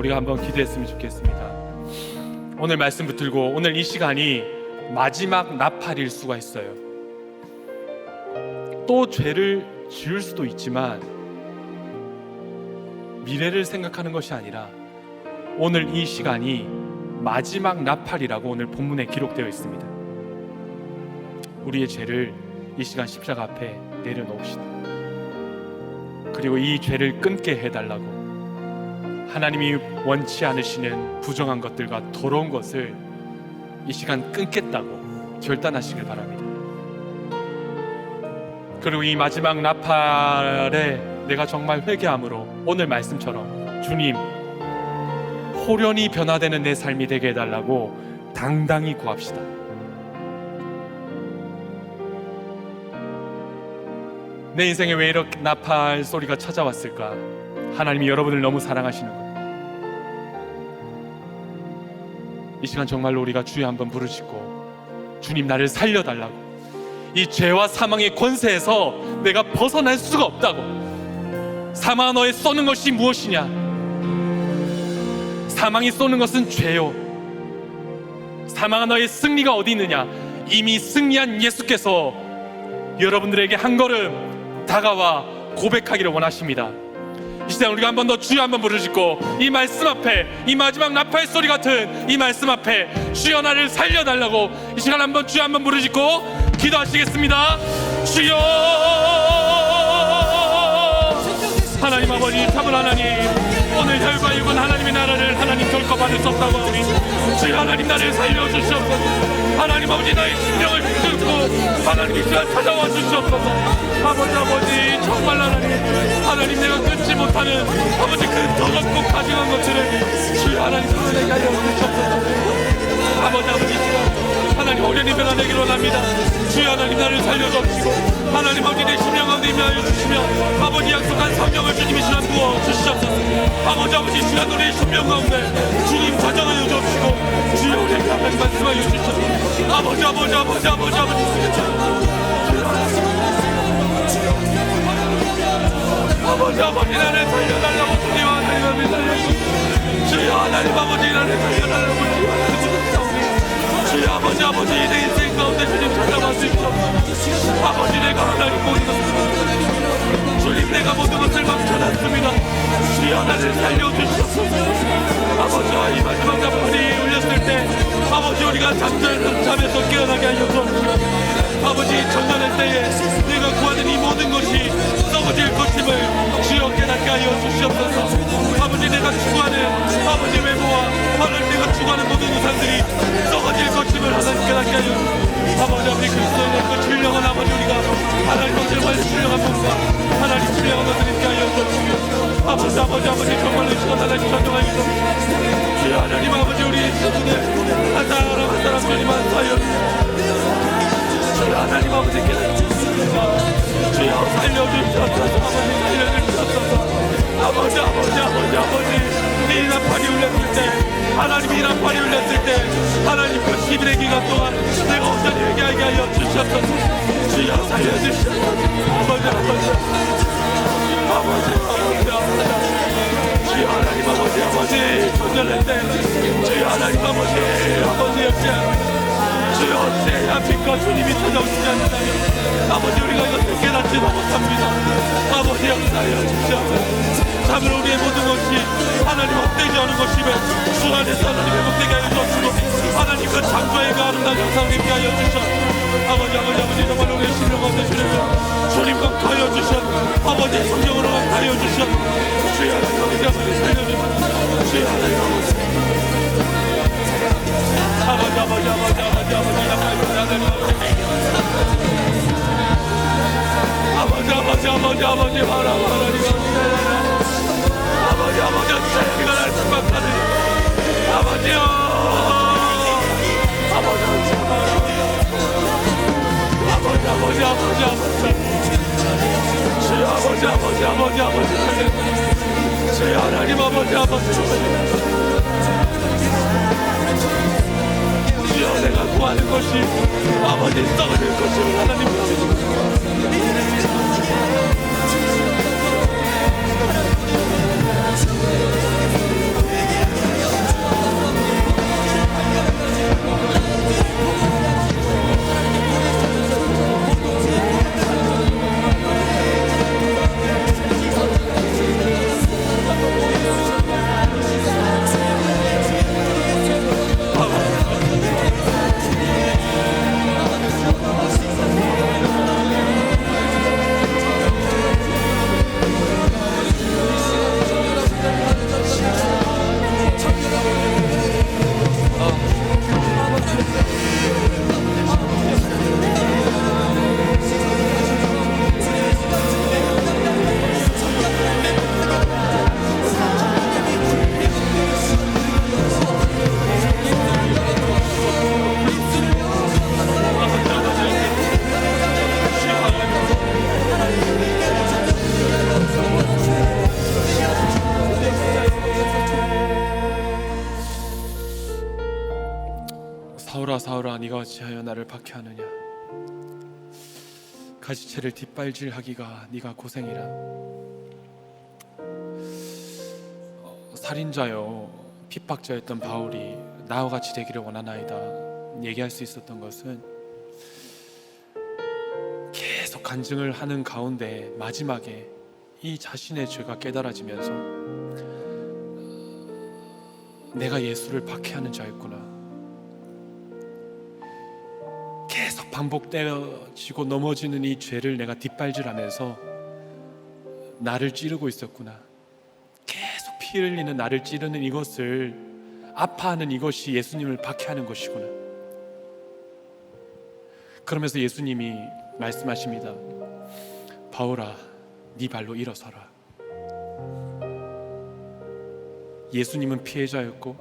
우리가 한번 기도했으면 좋겠습니다. 오늘 말씀 붙들고 오늘 이 시간이 마지막 나팔일 수가 있어요. 또 죄를 지을 수도 있지만 미래를 생각하는 것이 아니라 오늘 이 시간이 마지막 나팔이라고 오늘 본문에 기록되어 있습니다. 우리의 죄를 이 시간 십자가 앞에 내려놓읍시다. 그리고 이 죄를 끊게 해달라고, 하나님이 원치 않으시는 부정한 것들과 더러운 것을 이 시간 끊겠다고 결단하시길 바랍니다. 그리고 이 마지막 나팔에 내가 정말 회개함으로 오늘 말씀처럼 주님 호련히 변화되는 내 삶이 되게 해달라고 당당히 구합시다. 내 인생에 왜 이렇게 나팔 소리가 찾아왔을까? 하나님이 여러분을 너무 사랑하시는 거예요. 이 시간 정말로 우리가 주여 한번 부르짖고 주님 나를 살려달라고, 이 죄와 사망의 권세에서 내가 벗어날 수가 없다고. 사망아 너의 쏘는 것이 무엇이냐? 사망이 쏘는 것은 죄요. 사망아 너의 승리가 어디 있느냐? 이미 승리한 예수께서 여러분들에게 한 걸음 다가와 고백하기를 원하십니다. 이 시간 우리가 한 번 더 주여 한번 부르짖고 이 말씀 앞에, 이 마지막 나팔 소리 같은 이 말씀 앞에 주여 나를 살려달라고 이 시간 한번 주여 한번 부르짖고 기도하시겠습니다. 주여 하나님 아버지 참을 하나님, 오늘 혈과 육은 하나님의 나라를 하나님 결코 받을 수 없다고 하오니 주여 하나님 나를 살려주시옵소서. 하나님 아버지 나의 심령을 붙들고 하나님 이 시간 찾아와 주시옵소서. 아버지 정말 하나님 내가 끊지 못하는 아버지 그 더럽고 가증한 것들을 주여 하나님 내게 하여 주시옵소서. 아버지 시간 하나님 어련히 변화되기로 원합니다. 주여 하나님 나를 살려주시고 하나님 아버지 내 심령 가운데 임하여 주시며 아버지 약속한 성령을 주님이 시간 부어 주시옵소서. 아버지 시간 우리의 심령 가운데 주님 자정하여 주시고 주여 우리에게 하나님 말씀하여 주시옵소서. 아버지 나를 살려달라고 주님 하나님 살려주시고 주여 하나님 아버지 나를 살려달라고 주님 하나님 주여 아버지 내 인생 가운데 주님 찾아와 주시옵소서. 아버지 내가 하나님 모든 것을 주님 내가 모든 것을 망쳐놨습니다. 주여 나를 살려주시옵소서. 아버지 이 마지막 나팔이 울렸을 때 아버지 우리가 잠에서 깨어나게 하여 주옵시고 아버지 전전할 때에 내가 구하는 이 모든 것이 썩어질 것임을 주여 깨닫게 하여 주시옵소서. 아버지 내가 추구하는 아버지 외모와 하나님 내가 추구하는 모든 우상들이 썩어질 것임을 하나님 깨닫게 하여 아버지 그리스도의 그 신령한 아버지 우리가 하나님 것들만 신령한 몸과 하나님 신령한 것을 있게 하여 주옵시고 아버지 정말로 이 시간 하나님 전정하여 주옵시고 주여 하나님 아버지 우리의 시간을 한 사람 주님 안수하여 주여 하나님 아버지 깨닫습니다. 주여 살려주시옵소서. 아버지 이 나팔이 울렸을 때 하나님이 이 나팔이 울렸을 때 하나님 그 10일의 기간 동안 내가 온전히 회개하게 하여 주시옵소서. 주여 살려주시옵소서. 주여 하나님 아버지 존재할 때 주여 하나님 아버지 역시 주여 어찌해야 빛과 주님이 찾아오시지 않는다면 아버지 우리가 이것을 깨닫지도 못합니다. 아버지 역사하여 주시옵소서. 참으로 우리의 모든 것이 하나님 헛되지 않은 것이며 주 안에서 하나님 회복되게 하여 주옵시고 하나님 그 창조의 그 아름다운 영상을 입게 하여 주시옵소서. 아버지 정말 우리의 심령 가운데 주님과 하여 주시옵소서. 아버지 성령으로 하여 주시옵소서. 주여 하나님 아버지 살려주시옵소서. 주여 하나님 아버지 자기가 날 축복하는 아버지요 주여 하나님 아버지 주여 내가 구하는 것이 아버지 썩어질 것을 하나님 사울아 네가 어찌하여 나를 박해하느냐. 가시채를 뒷발질하기가 네가 고생이라. 살인자요 핍박자였던 바울이 나와 같이 되기를 원하나이다 얘기할 수 있었던 것은 계속 간증을 하는 가운데 마지막에 이 자신의 죄가 깨달아지면서 내가 예수를 박해하는 자였구나. 계속 반복되어지고 넘어지는 이 죄를 내가 뒷발질하면서 나를 찌르고 있었구나. 계속 피 흘리는 나를 찌르는 이것을, 아파하는 이것이 예수님을 박해하는 것이구나. 그러면서 예수님이 말씀하십니다. 바울아, 네 발로 일어서라. 예수님은 피해자였고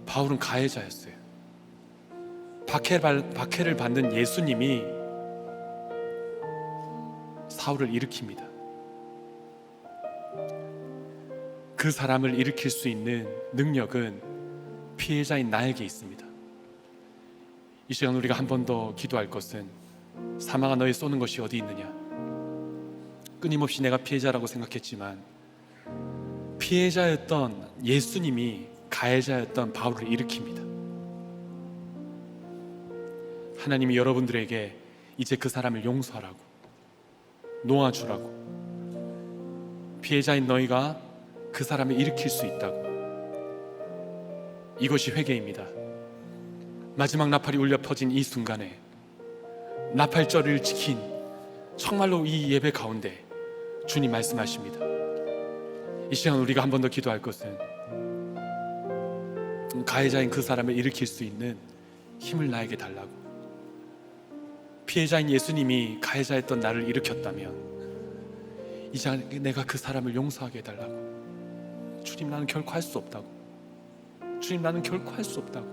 바울은 가해자였어요. 박해를 받는 예수님이 사울을 일으킵니다. 그 사람을 일으킬 수 있는 능력은 피해자인 나에게 있습니다. 이 시간 우리가 한 번 더 기도할 것은, 사망아 너희 쏘는 것이 어디 있느냐. 끊임없이 내가 피해자라고 생각했지만 피해자였던 예수님이 가해자였던 바울을 일으킵니다. 하나님이 여러분들에게 이제 그 사람을 용서하라고, 놓아주라고, 피해자인 너희가 그 사람을 일으킬 수 있다고. 이것이 회개입니다. 마지막 나팔이 울려 퍼진 이 순간에 나팔절을 지킨 정말로 이 예배 가운데 주님 말씀하십니다. 이 시간 우리가 한 번 더 기도할 것은, 가해자인 그 사람을 일으킬 수 있는 힘을 나에게 달라고. 피해자인 예수님이 가해자였던 나를 일으켰다면 이제 내가 그 사람을 용서하게 해달라고. 주님, 나는 결코 할 수 없다고. 주님, 나는 결코 할 수 없다고.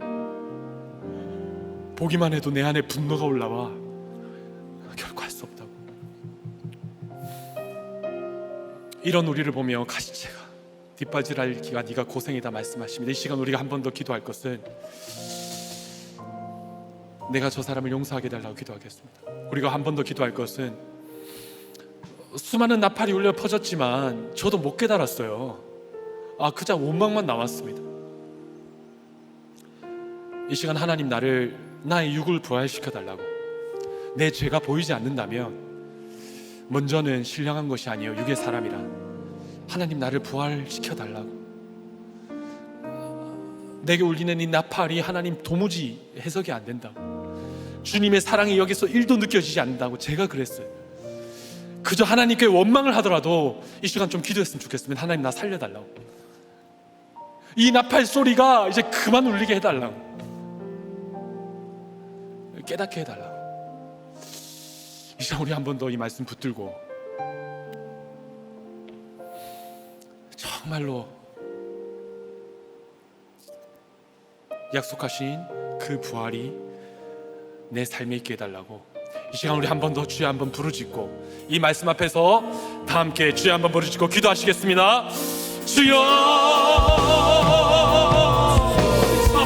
보기만 해도 내 안에 분노가 올라와. 결코 할 수 없다고. 이런 우리를 보며 가시채가 뒷바지랄기가 네가 고생이다 말씀하십니다. 이 시간 우리가 한 번 더 기도할 것은, 내가 저 사람을 용서하게 해달라고 기도하겠습니다. 우리가 한 번 더 기도할 것은, 수많은 나팔이 울려 퍼졌지만 저도 못 깨달았어요. 그저 원망만 나왔습니다. 이 시간 하나님, 나의 육을 부활시켜 달라고. 내 죄가 보이지 않는다면 먼저는 신령한 것이 아니요 육의 사람이라. 하나님, 나를 부활시켜 달라고. 내게 울리는 이 나팔이 하나님 도무지 해석이 안 된다고. 주님의 사랑이 여기서 1도 느껴지지 않는다고 제가 그랬어요. 그저 하나님께 원망을 하더라도 이 시간 좀 기도했으면 좋겠습니다. 하나님, 나 살려달라고. 이 나팔 소리가 이제 그만 울리게 해달라고. 깨닫게 해달라고. 이 시간 우리 한 번 더 이 말씀 붙들고 정말로 약속하신 그 부활이 내 삶에 있게 해달라고. 이 시간 우리 한 번 더 주여 한번 부르짖고, 이 말씀 앞에서 다 함께 주여 한번 부르짖고 기도하시겠습니다. 주여,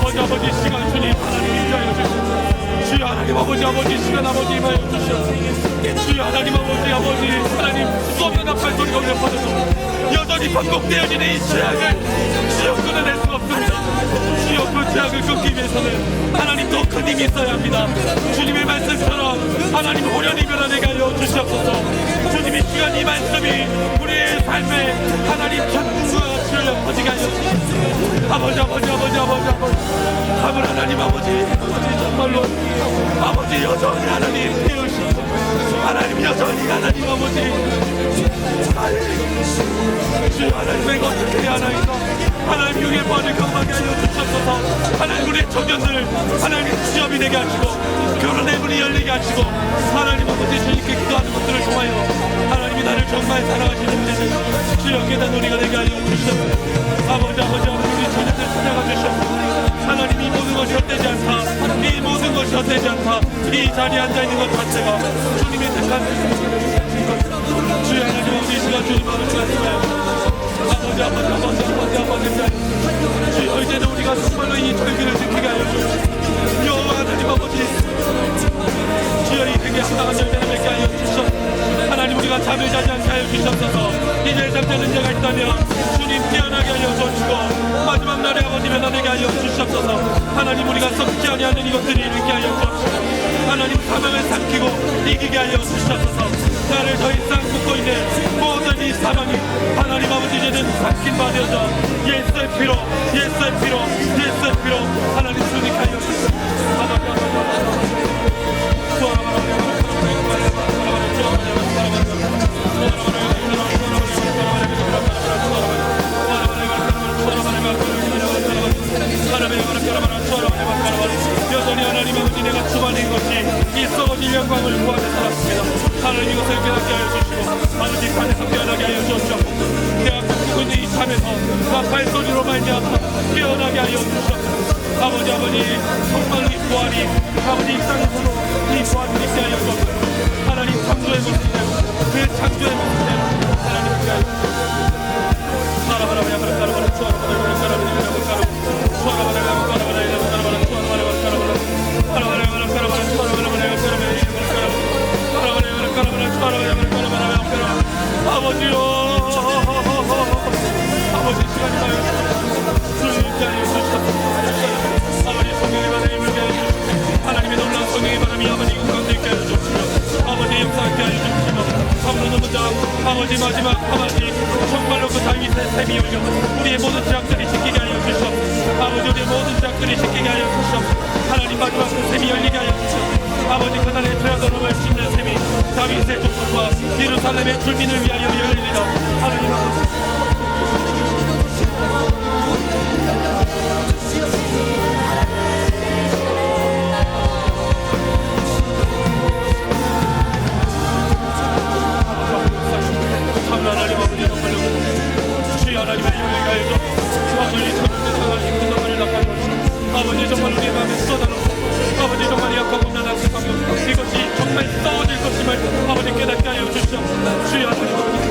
아버지 이 시간 주님 하나님 인자해 주시옵소서. 주여 하나님 아버지 시간 아버지 임하여 주시옵소서. 주여 하나님 아버지 하나님 수없는 나팔 소리가 울려 퍼져서 여전히 반복되어지는 이 죄악을 주여 끊어낼 수가 없습니다. 주여 그 죄악을 끊기 위해서는 하나님 더 큰 힘이 있어야 합니다. 주님의 말씀처럼 하나님 호련히 변화되게 하여 주시옵소서. 주님의 시간 이 말씀이 우리의 삶에 하나님 전부가 주여 퍼지게 하여 주시옵소서. 아버지 하나님 아버지 정말로 아버지 여전히 하나님 깨우시옵소서. 하나님 여전히 하나님 아버지 주여 하나님 내가 어떻게 해야 하나이까. 하나님 육의 번을 건강하게 하여 주시옵소서. 하나님 우리의 청년들 하나님 취업이 되게 하시고 결혼의 문이 열리게 하시고, 하나님 아버지 주님께 기도하는 것들을 통하여 하나님이 나를 정말 사랑하시는 분들 주여 깨닫는 우리가 되게 하여 주시옵소서. 아버지 우리 청년들 찾아가 주시옵소서. 하나님 이 모든 것이 헛되지 않다. 이 모든 것이 헛되지 않다. 이 자리에 앉아있는 것 자체가 주님의 택한 주여 하나님 아버지 이 시간 주님 아버지 말씀하여 아버지 주여 이제는 우리가 정말로 이 절기를 지키게 하여 주시옵소서. 여호와 하나님 아버지 주여 이 되게 합당한 열매를 맺게 하여 주시옵소서. 하나님 우리가 잠을 자지 않게 하여 주시옵소서. 이제 잠자는 자가 있다면 주님 깨어나게 하여 주시고 마지막 날에 아버지 변화되게 하여 주시옵소서. 하나님 우리가 썩지 아니하는 이것들이 이르게 하여 주시옵소서. 하나님 사망을 삼키고 이기게 하여 주시옵소서. 나를 더 이상 묶고 있는 모든 이 사망이 하나님 아버지 이제는 삼킨 바 되어져 예수의 피로 하나님 주님께 하여 주시옵소서. 아버지 아버지 시간이 나요 주님께 하여 주시옵소서. 아버지 성령의 바람이 불게 하여 주시옵소서. 하나님의 놀라운 성령의 바람이 아버지 가운데 있게 하여 주시옵소서. 아버지 역사하게 하여 주시옵소서. 아버지 먼저 아버지 마지막 아버지 정말로 그 다윗의 샘이 열려 우리의 모든 죄악들이 씻기게 하여 주시옵소서. 아버지 우리의 모든 죄악들이 씻기게 하여 주시옵소서. 하나님 마지막 그 샘이 열리게 하여 주시옵소서. 아버지 그날의 죄악으로 씻는 샘이 다윗의 족속과 예루살렘의 주민을 위하여 열리리라. 하나님 아버지 하나님 아버지 정말로 주의 하나님의 영광을 가해서 아버지 천국의 상하신 그 너를 낚아주시고 아버지 정말 우리의 마음에 쏟아놓고 아버지 정말 약하고 나락한 방역 이것이 정말 써질 것임을 아버지 깨닫게 하여 주시옵소서. 주의 하나님 아버지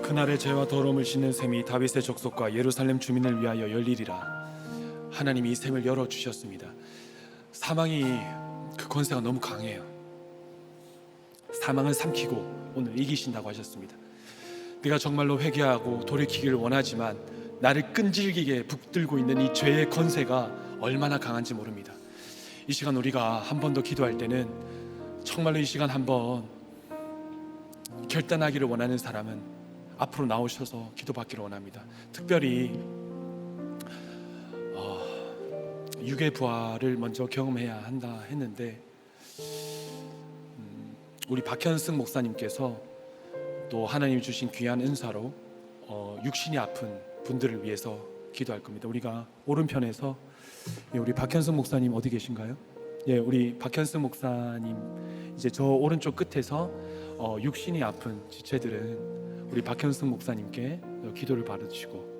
그날의 죄와 더러움을 씻는 샘이 다윗의 족속과 예루살렘 주민을 위하여 열리리라. 하나님이 이 샘을 열어주셨습니다. 사망이 그 권세가 너무 강해요. 사망은 삼키고 오늘 이기신다고 하셨습니다. 네가 정말로 회개하고 돌이키기를 원하지만 나를 끈질기게 붙들고 있는 이 죄의 권세가 얼마나 강한지 모릅니다. 이 시간 우리가 한 번 더 기도할 때는 정말로 이 시간 한번 결단하기를 원하는 사람은 앞으로 나오셔서 기도받기를 원합니다. 특별히 육의 부활을 먼저 경험해야 한다 했는데 우리 박현승 목사님께서 또 하나님이 주신 귀한 은사로 육신이 아픈 분들을 위해서 기도할 겁니다. 우리가 오른편에서 우리 박현승 목사님 어디 계신가요? 예, 우리 박현승 목사님 이제 저 오른쪽 끝에서 육신이 아픈 지체들은 우리 박현승 목사님께 기도를 받으시고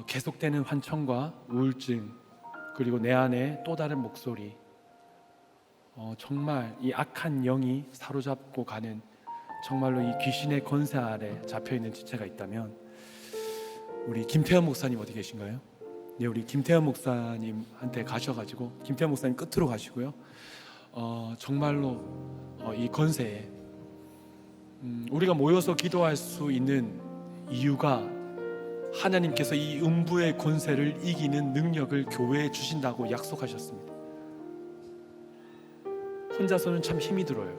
계속되는 환청과 우울증 그리고 내 안에 또 다른 목소리 정말 이 악한 영이 사로잡고 가는 정말로 이 귀신의 권세 아래 잡혀있는 지체가 있다면 우리 김태현 목사님 어디 계신가요? 네, 우리 김태현 목사님한테 가셔가지고 김태현 목사님 끝으로 가시고요. 정말로 이 권세에 우리가 모여서 기도할 수 있는 이유가 하나님께서 이 음부의 권세를 이기는 능력을 교회에 주신다고 약속하셨습니다. 혼자서는 참 힘이 들어요.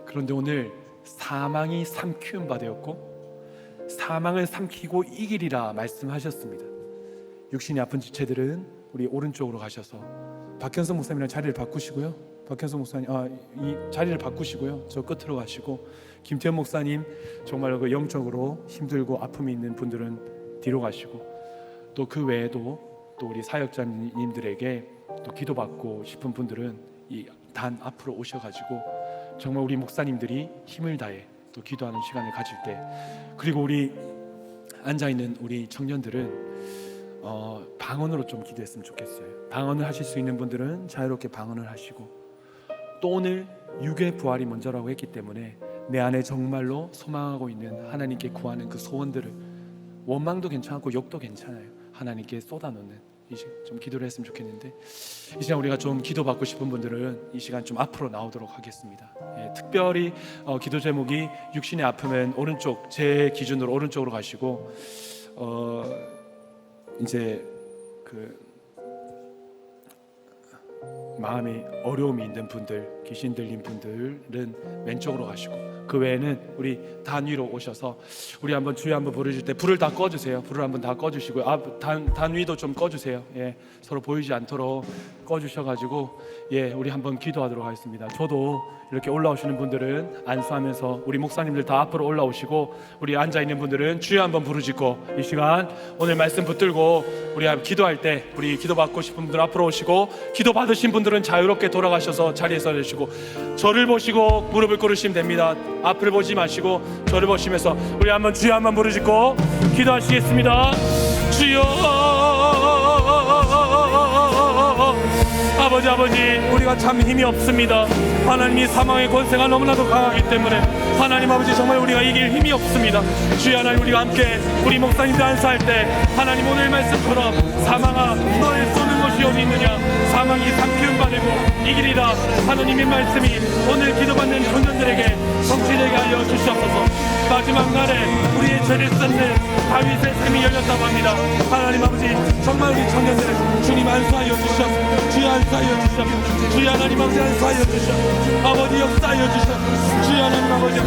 그런데 오늘 사망이 삼키운 바 되었고 사망을 삼키고 이기리라 말씀하셨습니다. 육신이 아픈 지체들은 우리 오른쪽으로 가셔서 박현성 목사님이랑 자리를 바꾸시고요. 박현성 목사님 이 자리를 바꾸시고요. 저 끝으로 가시고 김태현 목사님 정말 그 영적으로 힘들고 아픔이 있는 분들은 뒤로 가시고 또 그 외에도 또 우리 사역자님들에게 또 기도받고 싶은 분들은 이 단 앞으로 오셔가지고 정말 우리 목사님들이 힘을 다해 또 기도하는 시간을 가질 때 그리고 우리 앉아있는 우리 청년들은 방언으로 좀 기도했으면 좋겠어요. 방언을 하실 수 있는 분들은 자유롭게 방언을 하시고 또 오늘 육의 부활이 먼저라고 했기 때문에 내 안에 정말로 소망하고 있는 하나님께 구하는 그 소원들을 원망도 괜찮고 욕도 괜찮아요. 하나님께 쏟아놓는 이 시간 좀 기도를 했으면 좋겠는데 이 시간 우리가 좀 기도받고 싶은 분들은 이 시간 좀 앞으로 나오도록 하겠습니다. 예, 특별히 기도 제목이 육신의 아픔은 오른쪽 제 기준으로 오른쪽으로 가시고 이제 그 마음에 어려움이 있는 분들, 귀신 들린 분들은 왼쪽으로 가시고 그 외에는 우리 단 위로 오셔서 우리 한번 주여 한번 부르실 때 불을 다 꺼주세요. 불을 한번 다 꺼주시고요. 단 위도 좀 꺼주세요. 예, 서로 보이지 않도록 꺼주셔가지고 예, 우리 한번 기도하도록 하겠습니다. 저도 이렇게 올라오시는 분들은 안수하면서 우리 목사님들 다 앞으로 올라오시고 우리 앉아 있는 분들은 주여 한번 부르짖고 이 시간 오늘 말씀 붙들고 우리 기도할 때 우리 기도 받고 싶은 분들 앞으로 오시고 기도 받으신 분들은 자유롭게 돌아가셔서 자리에 서 계시고 보시고 저를 보시고 무릎을 꿇으시면 됩니다. 앞을 보지 마시고 저를 보시면서 우리 한번 주여 한번 부르짖고 기도하시겠습니다. 주여 아버지 우리가 참 힘이 없습니다. 하나님이 사망의 권세가 너무나도 강하기 때문에 하나님 아버지 정말 우리가 이길 힘이 없습니다. 주여 하나님 우리가 함께 우리 목사님들 안수할 때 하나님 오늘 말씀처럼 사망아 너의 쏘는 것이 어디 있느냐 사망이 삼키움 받고 이기리라 하나님의 말씀이 오늘 기도받는 청년들에게 성취되게 하여 주시옵소서. 마지막 날에 우리의 죄를 쏟는 다윗의 샘이 열렸다고 합니다. 하나님 아버지 정말 우리 청년들 주님 안수하여 주시옵소서. 주여 안수하여 주시옵소서. 주여 하나님 아버지 안수하여 주시옵소서. 아버지 역사하여 주시옵소서. 주여 하나님 아버지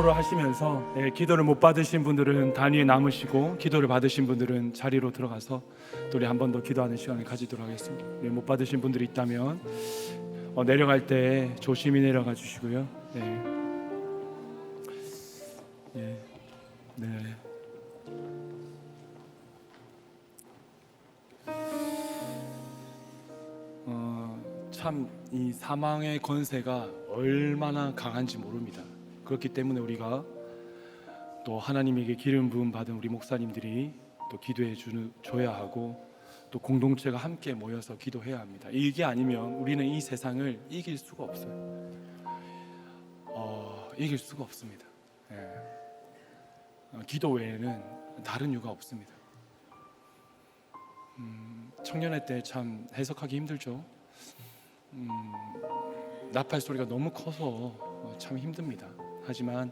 기도를 하시면서 기도를 못 받으신 분들은 단위에 남으시고 기도를 받으신 분들은 자리로 들어가서 또 우리 한 번 더 기도하는 시간을 가지도록 하겠습니다. 못 받으신 분들이 있다면 내려갈 때 조심히 내려가 주시고요. 네. 네. 네. 참 이 사망의 권세가 얼마나 강한지 모릅니다. 그렇기 때문에 우리가 또 하나님에게 기름 부음 받은 우리 목사님들이 또 기도해 줘야 하고 또 공동체가 함께 모여서 기도해야 합니다. 이게 아니면 우리는 이 세상을 이길 수가 없어요. 이길 수가 없습니다. 기도 외에는 다른 이유가 없습니다. 청년회 때 참 해석하기 힘들죠. 나팔 소리가 너무 커서 참 힘듭니다. 하지만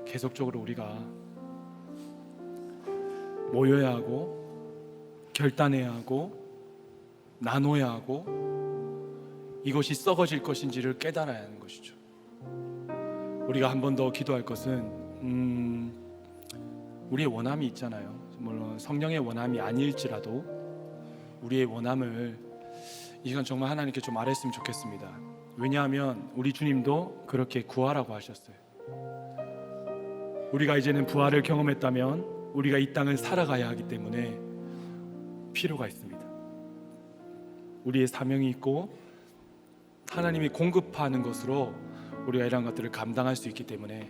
계속적으로 우리가 모여야 하고 결단해야 하고 나눠야 하고 이것이 썩어질 것인지를 깨달아야 하는 것이죠. 우리가 한 번 더 기도할 것은 우리의 원함이 있잖아요. 물론 성령의 원함이 아닐지라도 우리의 원함을 이 시간 정말 하나님께 좀 아뢰었으면 좋겠습니다. 왜냐하면 우리 주님도 그렇게 구하라고 하셨어요. 우리가 이제는 부활을 경험했다면 우리가 이 땅을 살아가야 하기 때문에 필요가 있습니다. 우리의 사명이 있고 하나님이 공급하는 것으로 우리가 이런 것들을 감당할 수 있기 때문에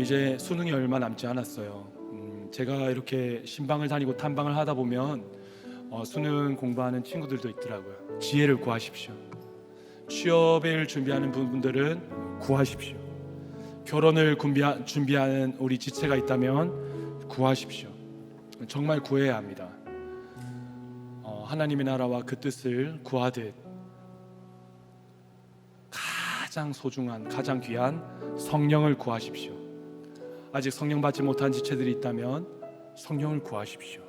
이제 수능이 얼마 남지 않았어요. 제가 이렇게 신방을 다니고 탐방을 하다 보면 수능 공부하는 친구들도 있더라고요. 지혜를 구하십시오. 취업을 준비하는 분들은 구하십시오. 결혼을 준비하는 우리 지체가 있다면 구하십시오. 정말 구해야 합니다. 하나님의 나라와 그 뜻을 구하듯 가장 소중한 가장 귀한 성령을 구하십시오. 아직 성령 받지 못한 지체들이 있다면 성령을 구하십시오.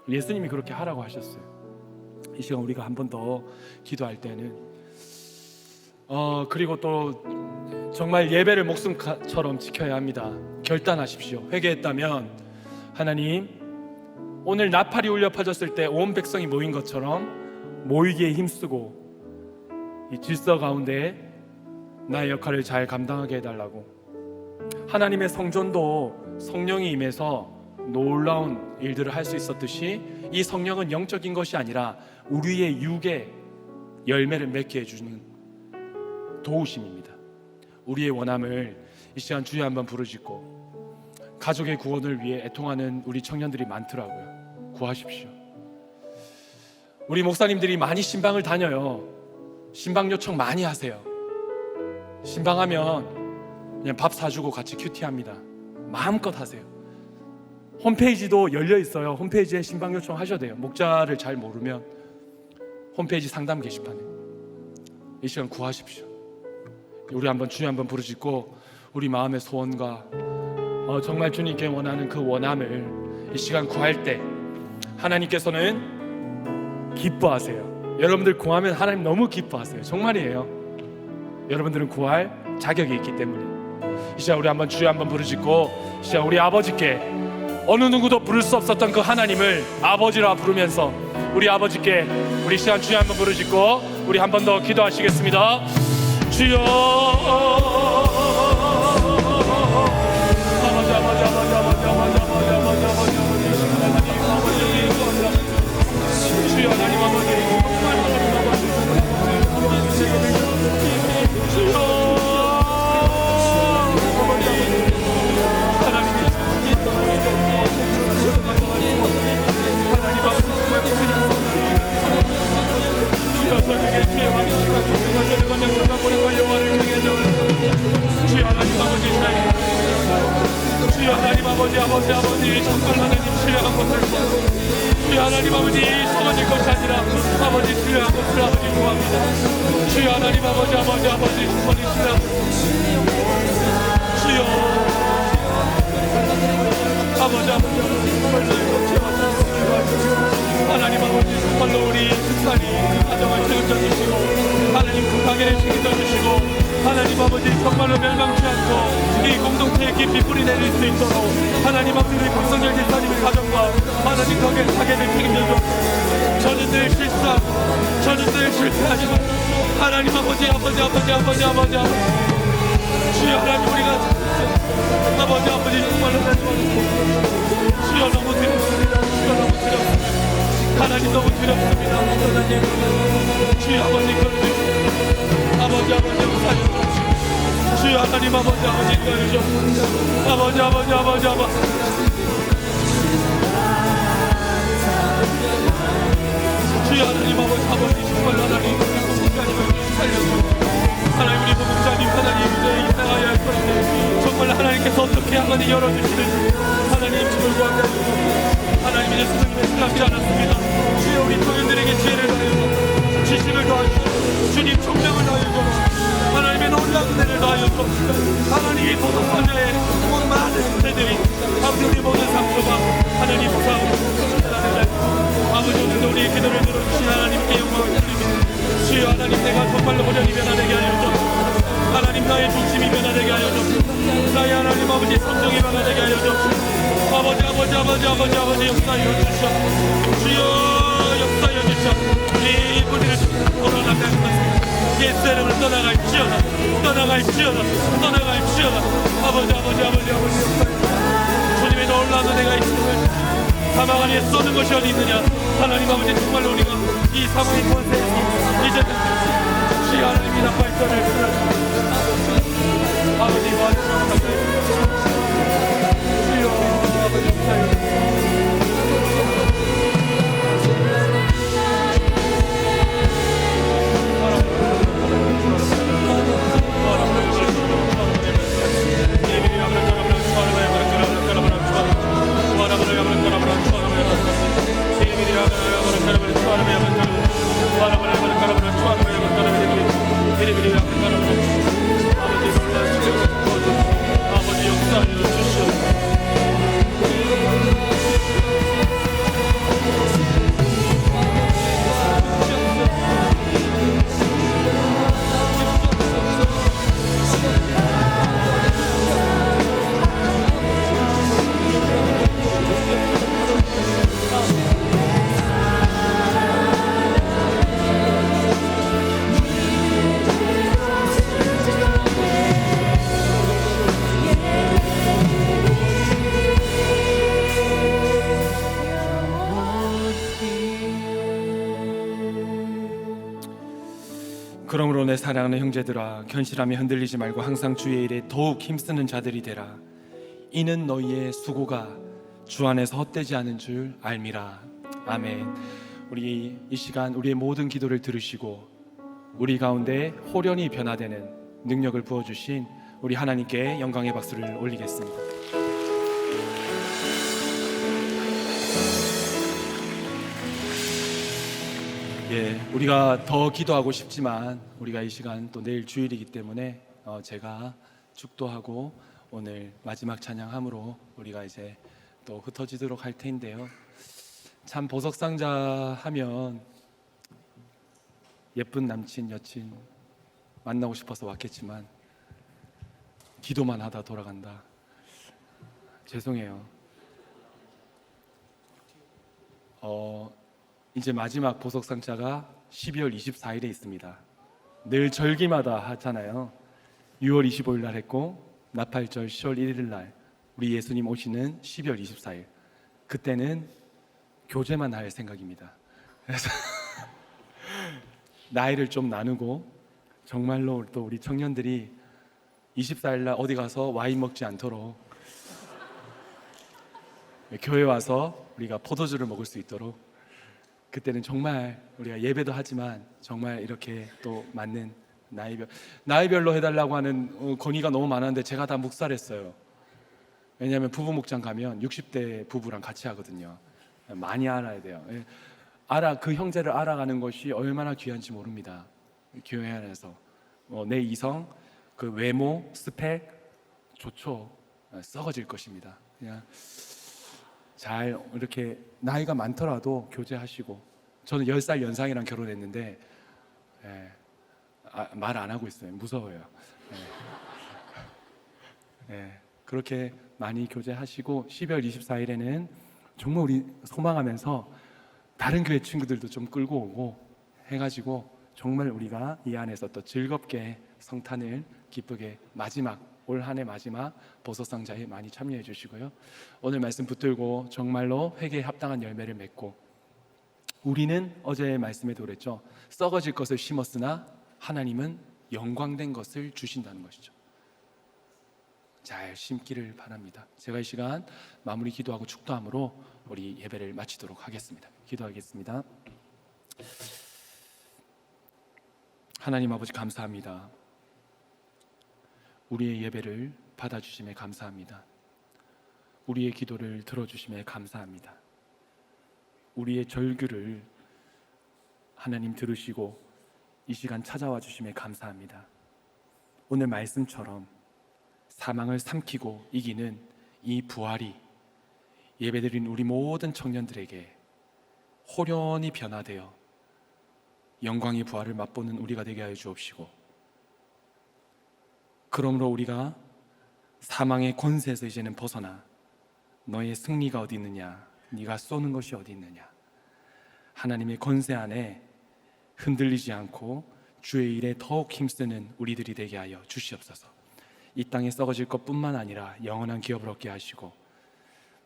예수님이 그렇게 하라고 하셨어요. 이 시간 우리가 한 번 더 기도할 때는 그리고 또 정말 예배를 목숨처럼 지켜야 합니다. 결단하십시오. 회개했다면 하나님, 오늘 나팔이 울려 퍼졌을 때 온 백성이 모인 것처럼 모이기에 힘쓰고 이 질서 가운데 나의 역할을 잘 감당하게 해달라고. 하나님의 성전도 성령이 임해서 놀라운 일들을 할 수 있었듯이 이 성령은 영적인 것이 아니라 우리의 육의 열매를 맺게 해주는 도우심입니다. 우리의 원함을 이 시간 주여 한번 부르짖고 가족의 구원을 위해 애통하는 우리 청년들이 많더라고요. 구하십시오. 우리 목사님들이 많이 신방을 다녀요. 신방 요청 많이 하세요. 신방하면 그냥 밥 사주고 같이 큐티합니다. 마음껏 하세요. 홈페이지도 열려 있어요. 홈페이지에 신방 요청 하셔도 돼요. 목자를 잘 모르면 홈페이지 상담 게시판에 이 시간 구하십시오. 우리 한번 주님 한번 부르짖고 우리 마음의 소원과 정말 주님께 원하는 그 원함을 이 시간 구할 때 하나님께서는 기뻐하세요. 여러분들 구하면 하나님 너무 기뻐하세요. 정말이에요. 여러분들은 구할 자격이 있기 때문에 이 시간 우리 한번 주여 한번 부르짖고 이 시간 우리 아버지께 어느 누구도 부를 수 없었던 그 하나님을 아버지라 부르면서 우리 아버지께 우리 시간 주여 한번 부르짖고 우리 한 번 더 기도하시겠습니다. 주여 주여 하나님 아버지 아버지 정말 하나님 신뢰한 것을 주여 하나님 아버지 썩어질 것이 아니라 아버지 신뢰한 것을 아버지 구합니다. 주여 하나님 아버지 주머니 신뢰한 주여 아버지 하나님 아버지 정말로 우리 특산이 가정을 책임져 주시고 하나님 그 가게를 책임져 주시고 하나님 아버지 정말로 멸망치 않고 이 공동체에 깊이 뿌리 내릴 수 있도록 하나님 아버지 우리 박성열 집사님의 가정과 하나님 덕에 가게를 책임져 주옵소서. 저는 늘 실수하고 저는 늘 실패하지만 하나님 아버지 주여 하나님 우리가 아버지 정말로 주여 너무 두렵습니다. 주여 너무 두렵습니다. 하나님 너무 두렵습니다. 하나님 주여 아버지 그러주시오. 아버지 역사해 주시오. 주여 하나님 아버지 그러주시오. 아버지 주여 하나님 아버지 정말 하나님 목사님을 살려주시오. 하나님 우리 목사님 하나님 이제 이사가야 할 것인데 정말 하나님께서 어떻게 한번이 열어주시는지 하나님 주를 구하옵소서. 하나님 이제 수능님의 생각지 않았습니다. 주여 우리 청년들에게 지혜를 다하여 지식을 더하시고 주님 총명을 다하여 하나님의 놀라운 은혜를 다하여 하나님이 도덕 분야에 많은 세대들이 아버지 우리 모든 상처가 하나님 사하고 아버지 오늘도 우리의 기도를 들어주신 하나님께 영광을 드립니다. 주여 하나님 내가 정말로 호련히 변화되게 하여 주옵소서. 하나님 나의 중심이 변화되게 하여 주옵소서. 나의 하나님 아버지 성정이 변화되게 하여 주옵소서. 아버지 역사하여 주시오. 주여 역사하여 주시오. 이 뿌리를 걸어나갈 것을 예수 이름으로 떠나갈지어다. 아버지 주님의 놀라운 은혜가 있음을 사망 안에 쏘는 것이 어디 있느냐. 하나님 아버지 정말로 우리가 이 사망의 권세에서 이제는 주여 하나님이 나팔전을 끊어주시오. 아버지 주여 아버지 역사하여 아버지 역사하여 주시옵소서. 그러므로 내 사랑하는 형제들아 견실함에 흔들리지 말고 항상 주의 일에 더욱 힘쓰는 자들이 되라. 이는 너희의 수고가 주 안에서 헛되지 않은 줄 알미라. 아멘. 우리 이 시간 우리의 모든 기도를 들으시고 우리 가운데 호련히 변화되는 능력을 부어주신 우리 하나님께 영광의 박수를 올리겠습니다. 우리가 더 기도하고 싶지만 우리가 이 시간 또 내일 주일이기 때문에 제가 축도하고 오늘 마지막 찬양함으로 우리가 이제 또 흩어지도록 할 텐데요. 참 보석상자 하면 예쁜 남친 여친 만나고 싶어서 왔겠지만 기도만 하다 돌아간다. 죄송해요. 이제 마지막 보석상자가 12월 24일에 있습니다. 늘 절기마다 하잖아요. 6월 25일 날 했고 나팔절 10월 1일 날 우리 예수님 오시는 12월 24일 그때는 교제만 할 생각입니다. 그래서 나이를 좀 나누고 정말로 또 우리 청년들이 24일 날 어디 가서 와인 먹지 않도록 교회 와서 우리가 포도주를 먹을 수 있도록 그때는 정말 우리가 예배도 하지만 정말 이렇게 또 맞는 나이별로 해달라고 하는 건의가 너무 많았는데 제가 다 묵살했어요. 왜냐하면 부부 목장 가면 60대 부부랑 같이 하거든요. 많이 알아야 돼요. 그 형제를 알아가는 것이 얼마나 귀한지 모릅니다. 교회 안에서 내 이성, 그 외모, 스펙 좋죠. 썩어질 것입니다. 그냥 잘 이렇게 나이가 많더라도 교제하시고 저는 10살 연상이랑 결혼했는데 말 안 하고 있어요. 무서워요. 네, 그렇게 많이 교제하시고 12월 24일에는 정말 우리 소망하면서 다른 교회 친구들도 좀 끌고 오고 해가지고 정말 우리가 이 안에서 또 즐겁게 성탄을 기쁘게 올 한 해 마지막 보석상자에 많이 참여해 주시고요. 오늘 말씀 붙들고 정말로 회개에 합당한 열매를 맺고, 우리는 어제 말씀에도 그랬죠. 썩어질 것을 심었으나 하나님은 영광된 것을 주신다는 것이죠. 잘 심기를 바랍니다. 제가 이 시간 마무리 기도하고 축도함으로 우리 예배를 마치도록 하겠습니다. 기도하겠습니다. 하나님 아버지 감사합니다. 우리의 예배를 받아주심에 감사합니다. 우리의 기도를 들어주심에 감사합니다. 우리의 절규를 하나님 들으시고 이 시간 찾아와 주심에 감사합니다. 오늘 말씀처럼 사망을 삼키고 이기는 이 부활이 예배드린 우리 모든 청년들에게 호련히 변화되어 영광의 부활을 맛보는 우리가 되게 하여 주옵시고, 그러므로 우리가 사망의 권세에서 이제는 벗어나 너의 승리가 어디 있느냐, 네가 쏘는 것이 어디 있느냐, 하나님의 권세 안에 흔들리지 않고 주의 일에 더욱 힘쓰는 우리들이 되게 하여 주시옵소서. 이 땅에 썩어질 것뿐만 아니라 영원한 기업을 얻게 하시고,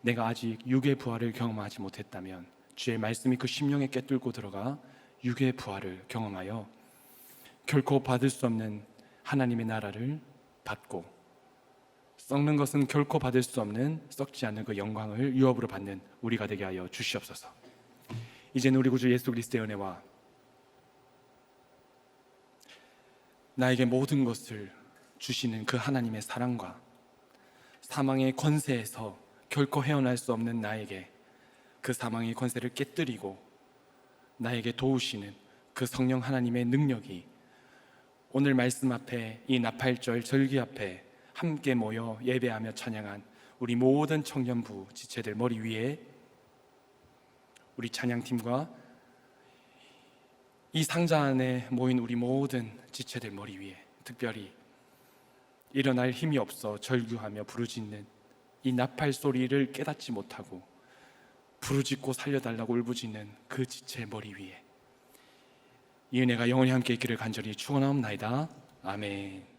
내가 아직 육의 부활을 경험하지 못했다면 주의 말씀이 그 심령에 꿰뚫고 들어가 육의 부활을 경험하여 결코 받을 수 없는 하나님의 나라를 받고, 썩는 것은 결코 받을 수 없는 썩지 않는 그 영광을 유업으로 받는 우리가 되게 하여 주시옵소서. 이제는 우리 구주 예수 그리스도의 은혜와 나에게 모든 것을 주시는 그 하나님의 사랑과 사망의 권세에서 결코 헤어날 수 없는 나에게 그 사망의 권세를 깨뜨리고 나에게 도우시는 그 성령 하나님의 능력이 오늘 말씀 앞에 이 나팔절 절기 앞에 함께 모여 예배하며 찬양한 우리 모든 청년부 지체들 머리 위에, 우리 찬양팀과 이 상자 안에 모인 우리 모든 지체들 머리 위에, 특별히 일어날 힘이 없어 절규하며 부르짖는 이 나팔 소리를 깨닫지 못하고 부르짖고 살려달라고 울부짖는 그 지체 머리 위에 이 은혜가 영원히 함께 있기를 간절히 축원하옵나이다. 아멘.